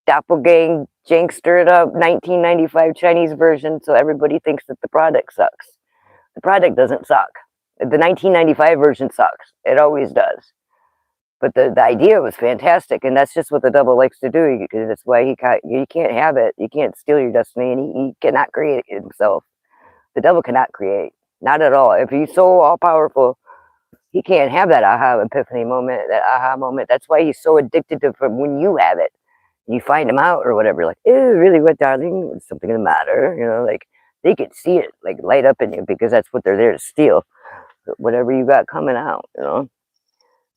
doppelgang, jankster it up, 1995 Chinese version, so everybody thinks that the product sucks. The product doesn't suck. The 1995 version sucks. It always does. But the idea was fantastic, and that's just what the devil likes to do. Because that's why you can't have it. You can't steal your destiny, and he cannot create it himself. The devil cannot create, not at all. If he's so all powerful, he can't have that aha epiphany moment, that aha moment. That's why he's so addicted to from when you have it. You find him out or whatever, like, ew, really, what, darling? Is something the matter? You know, like they could see it like light up in you because that's what they're there to steal. Whatever you got coming out, you know,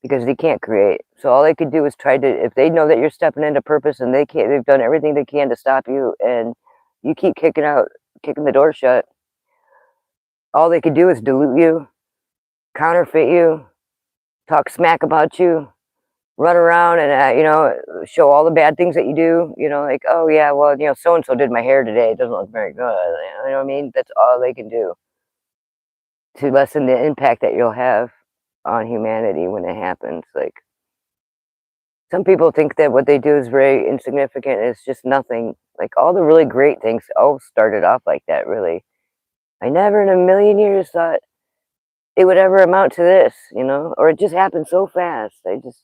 because they can't create. So all they could do is try to, if they know that you're stepping into purpose and they can't, they've done everything they can to stop you, and you keep kicking the door shut. All they could do is dilute you, counterfeit you, talk smack about you, run around and you know, show all the bad things that you do. You know, like, oh yeah, well, you know, so and so did my hair today. It doesn't look very good. You know what I mean? That's all they can do to lessen the impact that you'll have on humanity when it happens. Like, some people think that what they do is very insignificant. It's just nothing. Like, all the really great things all started off like that, really. I never in a million years thought it would ever amount to this, you know, or it just happened so fast. I just,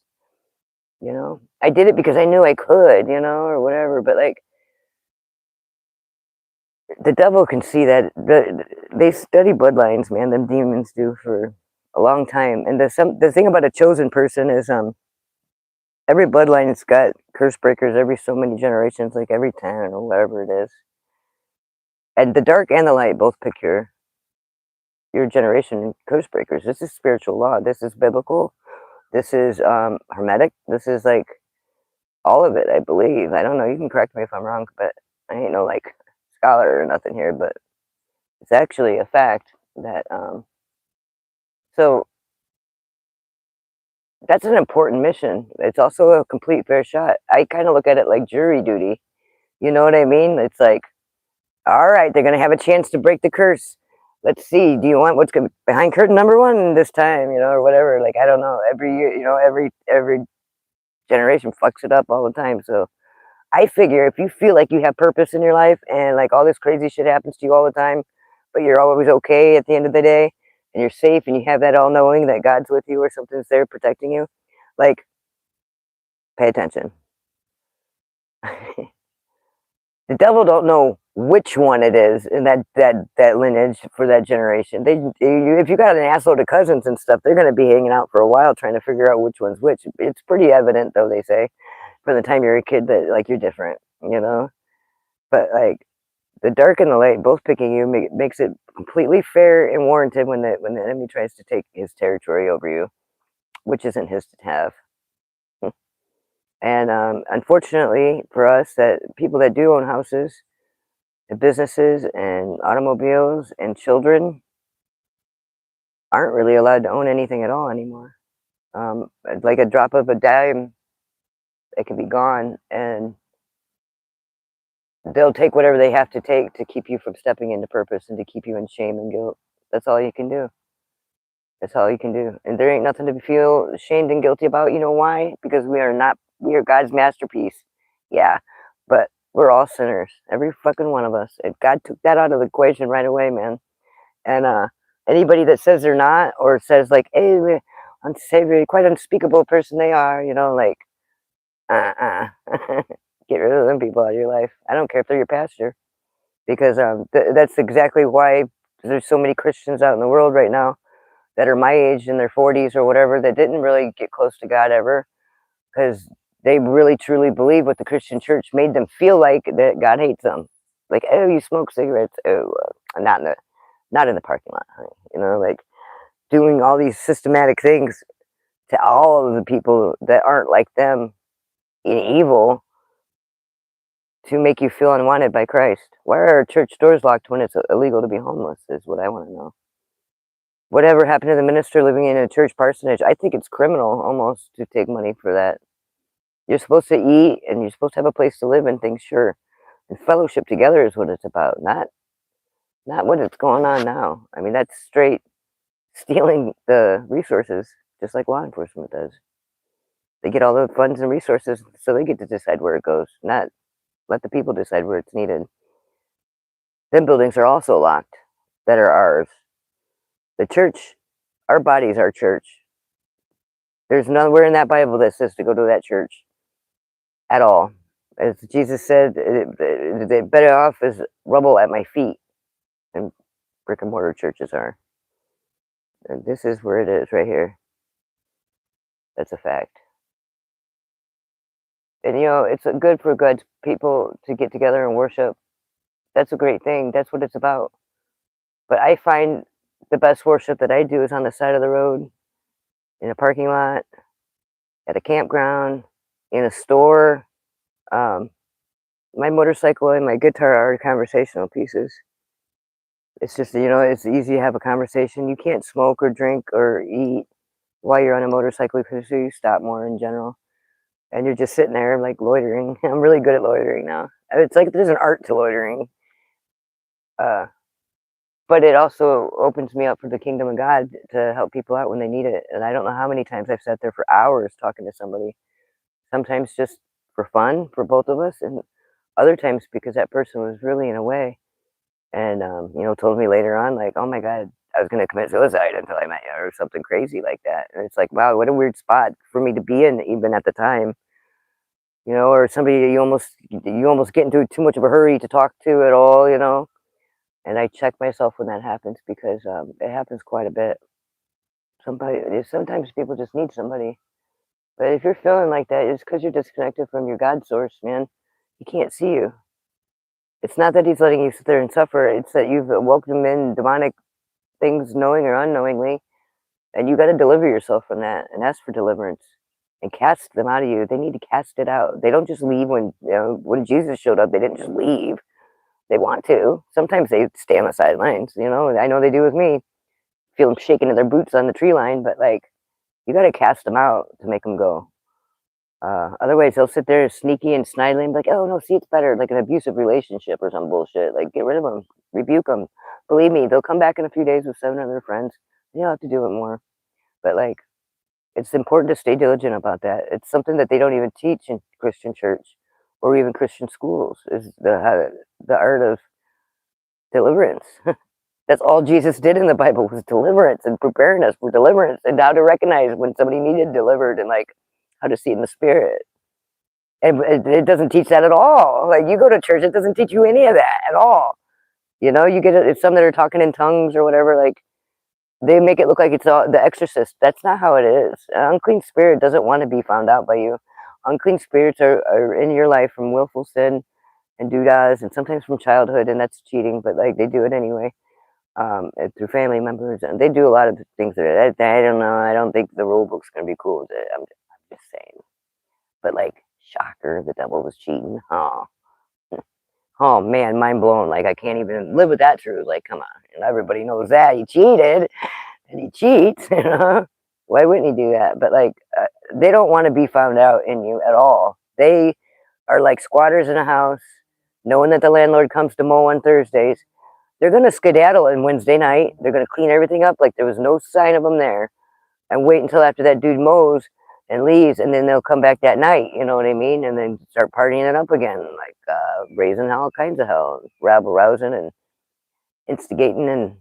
you know, I did it because I knew I could, you know, or whatever. But like, the devil can see that. They study bloodlines, man. Them demons do for a long time. And the thing about a chosen person is every bloodline's got curse breakers every so many generations, like every 10 or whatever it is. And the dark and the light both pick your generation curse breakers. This is spiritual law. This is biblical. This is hermetic. This is like all of it, I believe. I don't know. You can correct me if I'm wrong, but I ain't no like scholar or nothing here. But it's actually a fact that so that's an important mission. It's also a complete fair shot. I kind of look at it like jury duty. You know what I mean? It's like, all right, they're gonna have a chance to break the curse. Let's see. Do you want what's behind curtain number one this time? You know, or whatever. Like, I don't know. Every year, you know, every generation fucks it up all the time. So I figure if you feel like you have purpose in your life and like all this crazy shit happens to you all the time, but you're always okay at the end of the day and you're safe and you have that all knowing that God's with you or something's there protecting you, like, pay attention. The devil don't know which one it is in that lineage for that generation. If you got an assload of cousins and stuff, they're going to be hanging out for a while trying to figure out which one's which. It's pretty evident, though, they say, from the time you're a kid that like you're different, you know. But like, the dark and the light both picking you makes it completely fair and warranted when the enemy tries to take his territory over you, which isn't his to have. And unfortunately for us, that people that do own houses and businesses and automobiles and children aren't really allowed to own anything at all anymore. Like a drop of a dime, it can be gone, and they'll take whatever they have to take to keep you from stepping into purpose and to keep you in shame and guilt. That's all you can do. That's all you can do. And there ain't nothing to feel ashamed and guilty about. You know why? Because we are God's masterpiece. Yeah. But we're all sinners. Every fucking one of us. And God took that out of the equation right away, man. And anybody that says they're not, or says like, hey, unsavory, quite unspeakable person they are, you know, like, get rid of them people out of your life. I don't care if they're your pastor. Because that's exactly why there's so many Christians out in the world right now that are my age in their 40s or whatever that didn't really get close to God ever, because they really truly believe what the Christian church made them feel like, that God hates them. Like, oh, you smoke cigarettes? Oh, not in the parking lot, honey. You know, like doing all these systematic things to all of the people that aren't like them in evil to make you feel unwanted by Christ. Why are church doors locked when it's illegal to be homeless is what I want to know. Whatever happened to the minister living in a church parsonage? I think it's criminal almost to take money for that. You're supposed to eat and you're supposed to have a place to live and things, sure. And fellowship together is what it's about, not what it's going on now. I mean, that's straight stealing the resources, just like law enforcement does. They get all the funds and resources, so they get to decide where it goes, not let the people decide where it's needed. Them buildings are also locked that are ours. The church, our body's our church. There's nowhere in that Bible that says to go to that church at all. As Jesus said, they're better off as rubble at my feet than brick and mortar churches are. And this is where it is right here. That's a fact. And it's good for God's people to get together and worship. That's a great thing. That's what it's about. But I find the best worship that I do is on the side of the road, in a parking lot, at a campground, in a store. My motorcycle and my guitar are conversational pieces. It's just, it's easy to have a conversation. You can't smoke or drink or eat while you're on a motorcycle because you stop more in general. And you're just sitting there like loitering. I'm really good at loitering now. It's like there's an art to loitering. But it also opens me up for the kingdom of God to help people out when they need it. And I don't know how many times I've sat there for hours talking to somebody. Sometimes just for fun for both of us, and other times because that person was really in a way. And, told me later on, like, oh my God, I was going to commit suicide until I met you, or something crazy like that. And it's like, wow, what a weird spot for me to be in, even at the time. Or somebody you almost get into too much of a hurry to talk to at all, And I check myself when that happens because it happens quite a bit. Sometimes people just need somebody. But if you're feeling like that, it's because you're disconnected from your God source, man. He can't see you. It's not that he's letting you sit there and suffer. It's that you've woken him in demonic things, knowing or unknowingly. And you got to deliver yourself from that and ask for deliverance and cast them out of you. They need to cast it out. They don't just leave when Jesus showed up. They didn't just leave. They want to. Sometimes they stay on the sidelines. I know they do with me. Feel them shaking in their boots on the tree line, but you got to cast them out to make them go. Otherwise, they'll sit there sneaky and snidely and be like, oh, no, see, it's better. Like an abusive relationship or some bullshit. Like, get rid of them. Rebuke them. Believe me, they'll come back in a few days with 7 other friends. You'll have to do it more. But, it's important to stay diligent about that. It's something that they don't even teach in Christian church or even Christian schools, is the art of deliverance. That's all Jesus did in the Bible, was deliverance and preparing us for deliverance and how to recognize when somebody needed delivered and how to see in the spirit. And it doesn't teach that at all. Like, you go to church, it doesn't teach you any of that at all. You get it's some that are talking in tongues or whatever, they make it look like it's all the exorcist. That's not how it is. An unclean spirit doesn't want to be found out by you. Unclean spirits are in your life from willful sin and doodahs, and sometimes from childhood, and that's cheating, but they do it anyway. Through family members, and they do a lot of things that I don't know. I don't think the rule book's gonna be cool with it. I'm just saying. But shocker, the devil was cheating. Oh man, mind blown. I can't even live with that truth. Come on, and everybody knows that he cheated, and he cheats. Why wouldn't he do that? But they don't want to be found out in you at all. They are like squatters in a house, knowing that the landlord comes to mow on Thursdays. They're going to skedaddle on Wednesday night. They're going to clean everything up like there was no sign of them there, and wait until after that dude mows and leaves, and then they'll come back that night, you know what I mean? And then start partying it up again, raising all kinds of hell, rabble-rousing and instigating, and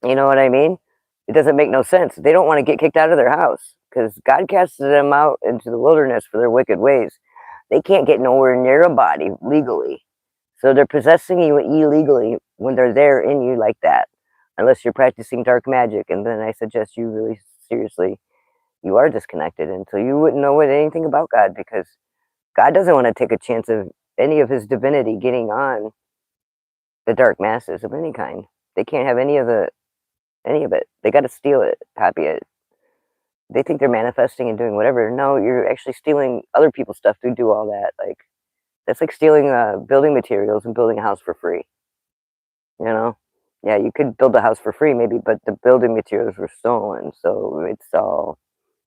you know what I mean? It doesn't make no sense. They don't want to get kicked out of their house because God casted them out into the wilderness for their wicked ways. They can't get nowhere near a body legally. So they're possessing you illegally when they're there in you like that, unless you're practicing dark magic. And then I suggest you really seriously, you are disconnected. And so you wouldn't know anything about God, because God doesn't want to take a chance of any of his divinity getting on the dark masses of any kind. They can't have any of it. They got to steal it, copy it. They think they're manifesting and doing whatever. No, you're actually stealing other people's stuff to do all that. That's like stealing building materials and building a house for free. Yeah, you could build a house for free maybe, but the building materials were stolen, so it's all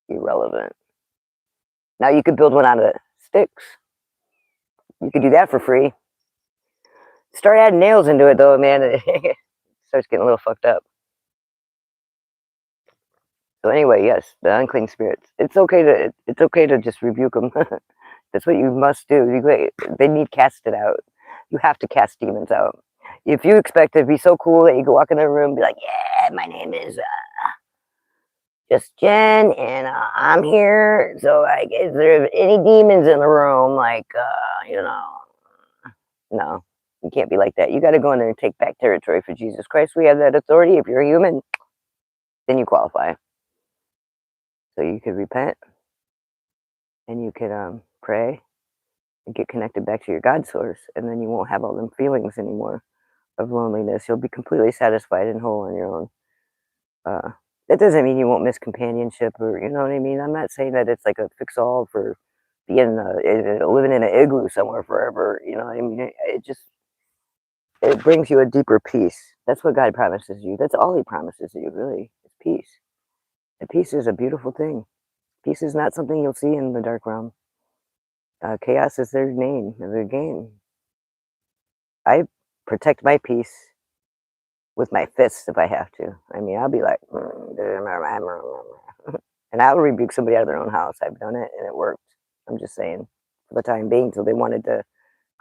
irrelevant. Now you could build one out of sticks. You could do that for free. Start adding nails into it though, man. It starts getting a little fucked up. So anyway, yes, the unclean spirits. It's okay to just rebuke them. That's what you must do. They need casted out. You have to cast demons out. If you expect to be so cool that you can walk in the room and be like, yeah, my name is just Jen, and I'm here. So, like, is there any demons in the room? Like, no, you can't be like that. You got to go in there and take back territory for Jesus Christ. We have that authority. If you're a human, then you qualify. So you could repent, and you could pray, and get connected back to your God source, and then you won't have all them feelings anymore of loneliness. You'll be completely satisfied and whole on your own. That doesn't mean you won't miss companionship, or you know what I mean. I'm not saying that it's like a fix-all for being living in an igloo somewhere forever. You know what I mean? It brings you a deeper peace. That's what God promises you. That's all He promises you, really. It's peace. And peace is a beautiful thing. Peace is not something you'll see in the dark realm. Chaos is their name of their game. I protect my peace with my fists if I have to. I mean, I'll be like, and I'll rebuke somebody out of their own house. I've done it, and it worked. I'm just saying, for the time being, till they wanted to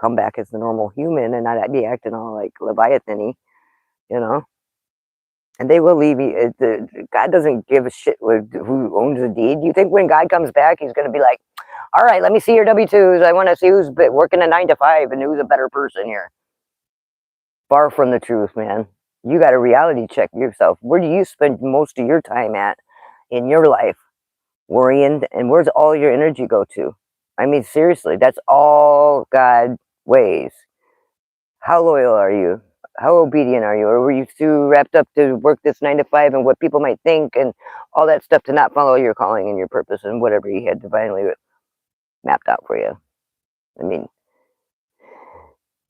come back as the normal human and not be acting all like Leviathan-y, you know? And they will leave you. God doesn't give a shit who owns the deed. You think when God comes back, He's going to be like, all right, let me see your W-2s. I want to see who's working a 9 to 5 and who's a better person here. Far from the truth, man. You got to reality check yourself. Where do you spend most of your time at in your life? Worrying, and where's all your energy go to? I mean, seriously, that's all God weighs. How loyal are you? How obedient are you? Or were you too wrapped up to work this 9 to 5 and what people might think and all that stuff to not follow your calling and your purpose and whatever He had divinely mapped out for you? I mean,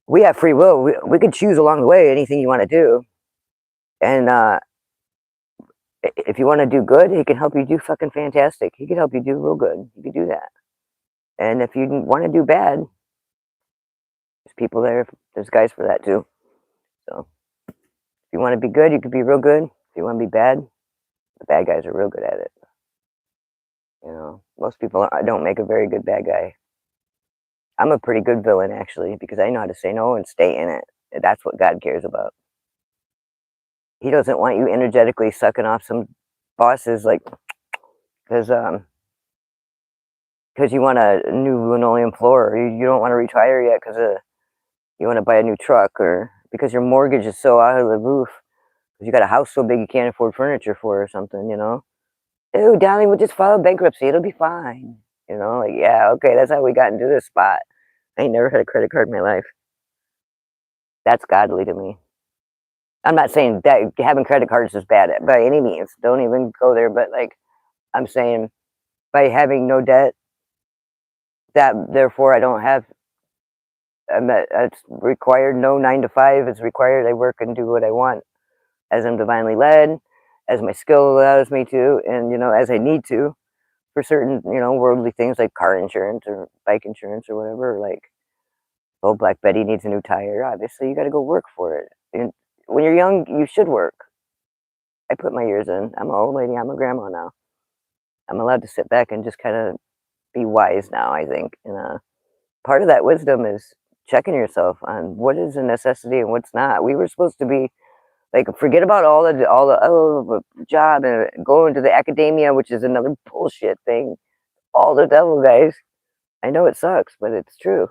we have free will. We could choose along the way anything you want to do. And if you want to do good, He can help you do fucking fantastic. He can help you do real good. He could do that. And if you want to do bad, there's people there. There's guys for that too. So if you want to be good, you could be real good. If you want to be bad, the bad guys are real good at it. You know, most people don't make a very good bad guy. I'm a pretty good villain, actually, because I know how to say no and stay in it. That's what God cares about. He doesn't want you energetically sucking off some bosses, like, because you want a new linoleum floor, or you don't want to retire yet because you want to buy a new truck, or because your mortgage is so out of the roof, because you got a house so big you can't afford furniture for, or something, you know? Ew, darling, we'll just file bankruptcy. It'll be fine. You know, like, yeah, okay, that's how we got into this spot. I ain't never had a credit card in my life. That's godly to me. I'm not saying that having credit cards is bad by any means. Don't even go there. But, like, I'm saying by having no debt, that therefore I don't have, it's required no 9 to 5. It's required I work and do what I want as I'm divinely led, as my skill allows me to, and, you know, as I need to for certain, you know, worldly things like car insurance or bike insurance or whatever. Like, oh, Black Betty needs a new tire. Obviously, you got to go work for it. And when you're young, you should work. I put my years in. I'm an old lady. I'm a grandma now. I'm allowed to sit back and just kind of be wise now, I think. And part of that wisdom is checking yourself on what is a necessity and what's not. We were supposed to be like, forget about all the job and go into the academia, which is another bullshit thing. All the devil, guys. I know it sucks, but it's true.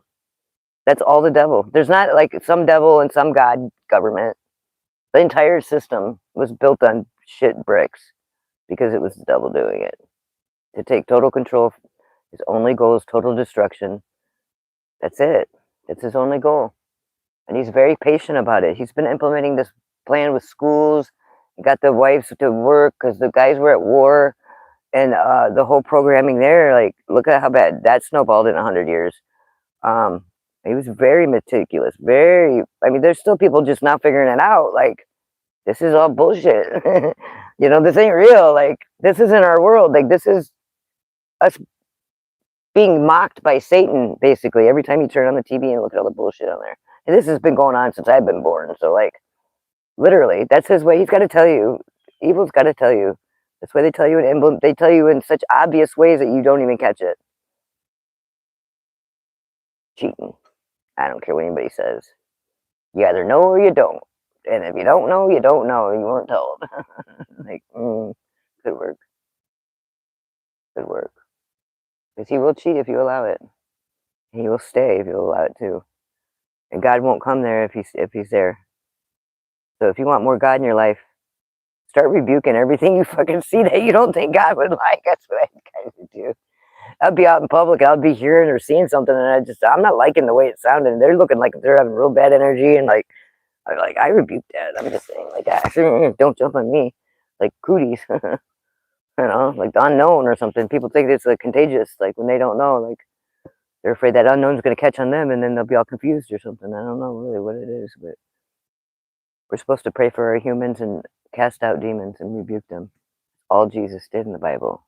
That's all the devil. There's not like some devil and some God government. The entire system was built on shit bricks because it was the devil doing it. To take total control, his only goal is total destruction. That's it. That's his only goal. And he's very patient about it. He's been implementing this plan with schools. He got the wives to work because the guys were at war. And the whole programming there, like, look at how bad that snowballed in 100 years. He was very meticulous, I mean, there's still people just not figuring it out. Like, this is all bullshit. You know, this ain't real. Like, this isn't our world. Like, this is us being mocked by Satan, basically, every time you turn on the TV and look at all the bullshit on there. And this has been going on since I've been born. So, like, literally, that's his way. He's got to tell you. Evil's got to tell you. That's why they tell you they tell you in such obvious ways that you don't even catch it. Cheating. I don't care what anybody says. You either know or you don't. And if you don't know, you don't know. You weren't told. Like, good work. Good work. Because he will cheat if you allow it. He will stay if you allow it too. And God won't come there if he's there. So if you want more God in your life, start rebuking everything you fucking see that you don't think God would like. That's what I kind of do. I'll be out in public, I'll be hearing or seeing something, and I'm not liking the way it sounded. And they're looking like they're having real bad energy, and like I rebuke that. I'm just saying, like, don't jump on me, like cooties, you know, like the unknown or something. People think it's like contagious, like when they don't know, like they're afraid that unknown's gonna catch on them, and then they'll be all confused or something. I don't know really what it is, but we're supposed to pray for our humans and cast out demons and rebuke them. All Jesus did in the Bible.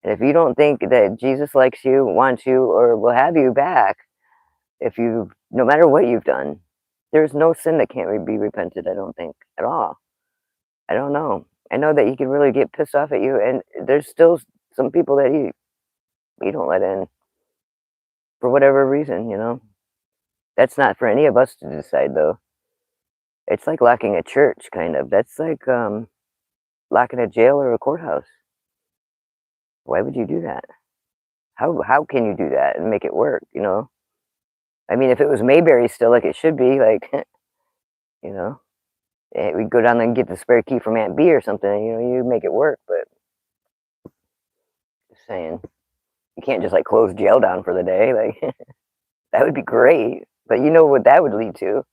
And if you don't think that Jesus likes you, wants you, or will have you back, no matter what you've done, there's no sin that can't be repented, I don't think, at all. I don't know. I know that he can really get pissed off at you, and there's still some people that he don't let in for whatever reason, you know. That's not for any of us to decide, though. It's like locking a church, kind of. That's like locking a jail or a courthouse. Why would you do that? How can you do that and make it work, you know? I mean, if it was Mayberry still like it should be, like, you know, we go down there and get the spare key from Aunt B or something, you know, you make it work, but just saying, you can't just like close jail down for the day, like, that would be great, but you know what that would lead to?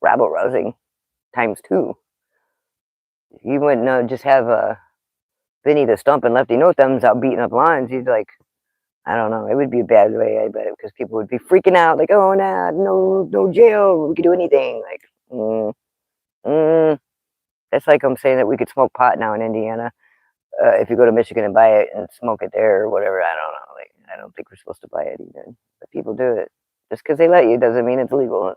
Rabble-rousing ×2. You wouldn't just have Vinny the Stump and Lefty No Thumbs out beating up lines. He's like, I don't know, it would be a bad way, I bet, because people would be freaking out, like, oh, nah, no jail, we could do anything, like, that's like I'm saying that we could smoke pot now in Indiana. If you go to Michigan and buy it and smoke it there or whatever, I don't know. Like, I don't think we're supposed to buy it even. But people do it. Just because they let you doesn't mean it's legal.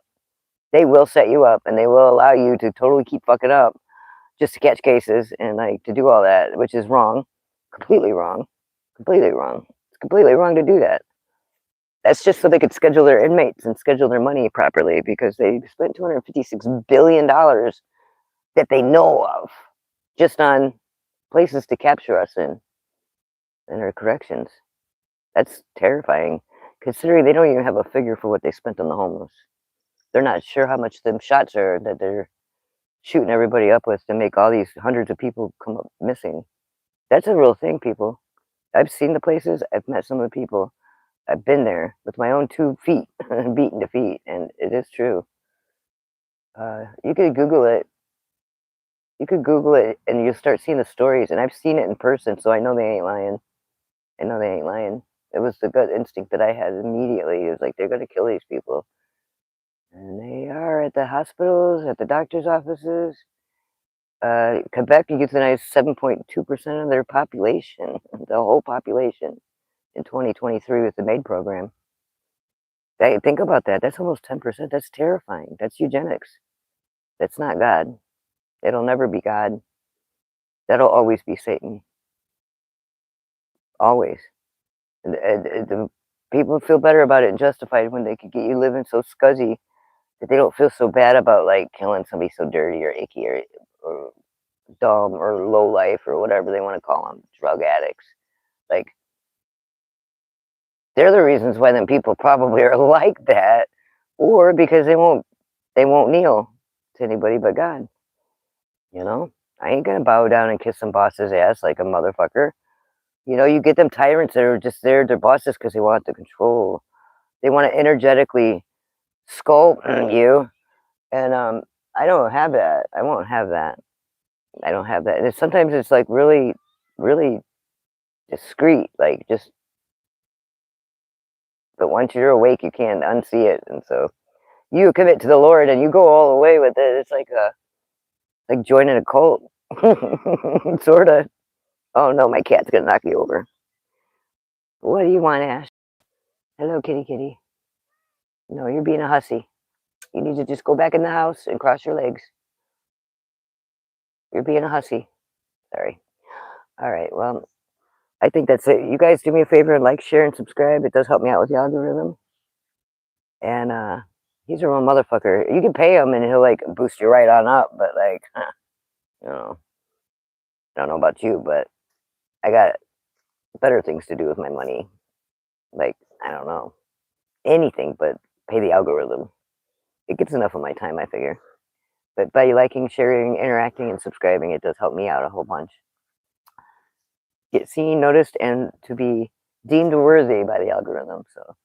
They will set you up and they will allow you to totally keep fucking up just to catch cases and like to do all that, which is wrong. Completely wrong. Completely wrong. It's completely wrong to do that. That's just so they could schedule their inmates and schedule their money properly because they spent $256 billion that they know of just on places to capture us in and our corrections. That's terrifying, considering they don't even have a figure for what they spent on the homeless. They're not sure how much them shots are that they're shooting everybody up with to make all these hundreds of people come up missing. That's a real thing, people. I've seen the places. I've met some of the people. I've been there with my own 2 feet, beaten to feet, and it is true. You could Google it. You could Google it, and you'll start seeing the stories. And I've seen it in person, so I know they ain't lying. I know they ain't lying. It was the gut instinct that I had immediately. It was like, they're going to kill these people. And they are at the hospitals, at the doctor's offices. Quebec euthanized 7.2% of their population, the whole population, in 2023 with the MAID program. Think about that. That's almost 10%. That's terrifying. That's eugenics. That's not God. It'll never be God. That'll always be Satan. Always. The people feel better about it and justified when they could get you living so scuzzy that they don't feel so bad about like killing somebody so dirty or icky or dumb or low life or whatever they want to call them, drug addicts. Like, they're the reasons why them people probably are like that, or because they won't kneel to anybody but God. You know, I ain't gonna bow down and kiss some boss's ass like a motherfucker. You know, you get them tyrants that are just there, they're bosses because they want the control. They want to energetically sculpt you, and I don't have that. I won't have that. I don't have that. And sometimes it's like really, really discreet, like just. But once you're awake, you can't unsee it, and so you commit to the Lord and you go all the way with it. It's like joining a cult, sort of. Oh no, my cat's gonna knock me over. What do you want, Ash? Hello, kitty, kitty. No, you're being a hussy. You need to just go back in the house and cross your legs. You're being a hussy. Sorry. All right, well, I think that's it. You guys do me a favor and like, share, and subscribe. It does help me out with the algorithm. And he's a real motherfucker. You can pay him and he'll like boost you right on up, but like, you know, I don't know about you, but I got better things to do with my money. Like, I don't know, anything but pay the algorithm. It gets enough of my time, I figure. But by liking, sharing, interacting, and subscribing, it does help me out a whole bunch. Get seen, noticed, and to be deemed worthy by the algorithm. So,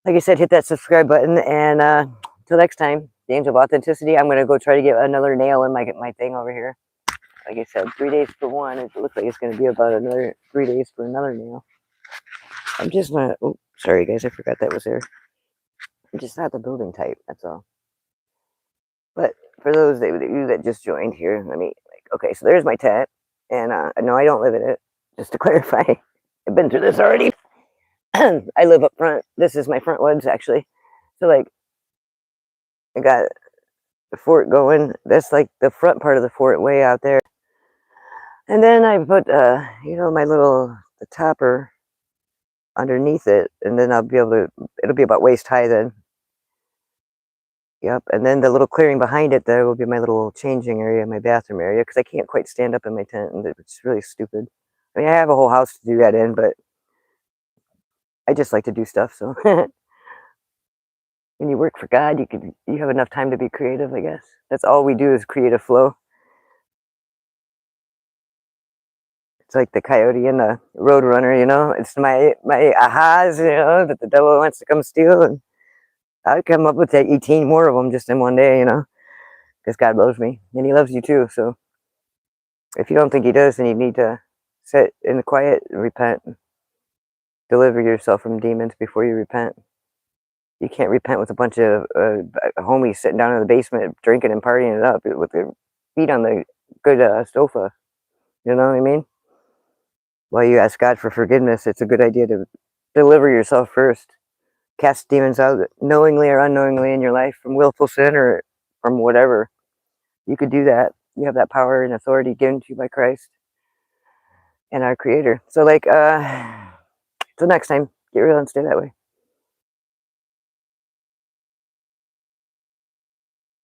like I said, hit that subscribe button. And until next time, the Angel of Authenticity, I'm going to go try to get another nail in my thing over here. Like I said, 3 days for one. It looks like it's going to be about another 3 days for another nail. I'm just not. Oh, sorry, guys. I forgot that was there. I'm just not the building type. That's all. But for those of you that just joined here, let me, okay, so there's my tent. And no, I don't live in it. Just to clarify, I've been through this already. I live up front. This is my front woods, actually. So, like, I got the fort going. That's like the front part of the fort way out there. And then I put, my little the topper underneath it, and then I'll be able to. It'll be about waist high then. Yep. And then the little clearing behind it, there will be my little changing area, my bathroom area, because I can't quite stand up in my tent, and it's really stupid. I mean, I have a whole house to do that in, but I just like to do stuff. So when you work for God, you have enough time to be creative, I guess. That's all we do is create a flow. It's like the coyote and the road runner, It's my ahas, that the devil wants to come steal, and I'd come up with 18 more of them just in one day, because God loves me and He loves you too. So if you don't think He does, then you need to sit in the quiet and repent. Deliver yourself from demons before you repent. You can't repent with a bunch of homies sitting down in the basement drinking and partying it up with their feet on the good sofa. You know what I mean? While you ask God for forgiveness, it's a good idea to deliver yourself first. Cast demons out knowingly or unknowingly in your life from willful sin or from whatever. You could do that. You have that power and authority given to you by Christ and our Creator. So, till next time, get real and stay that way.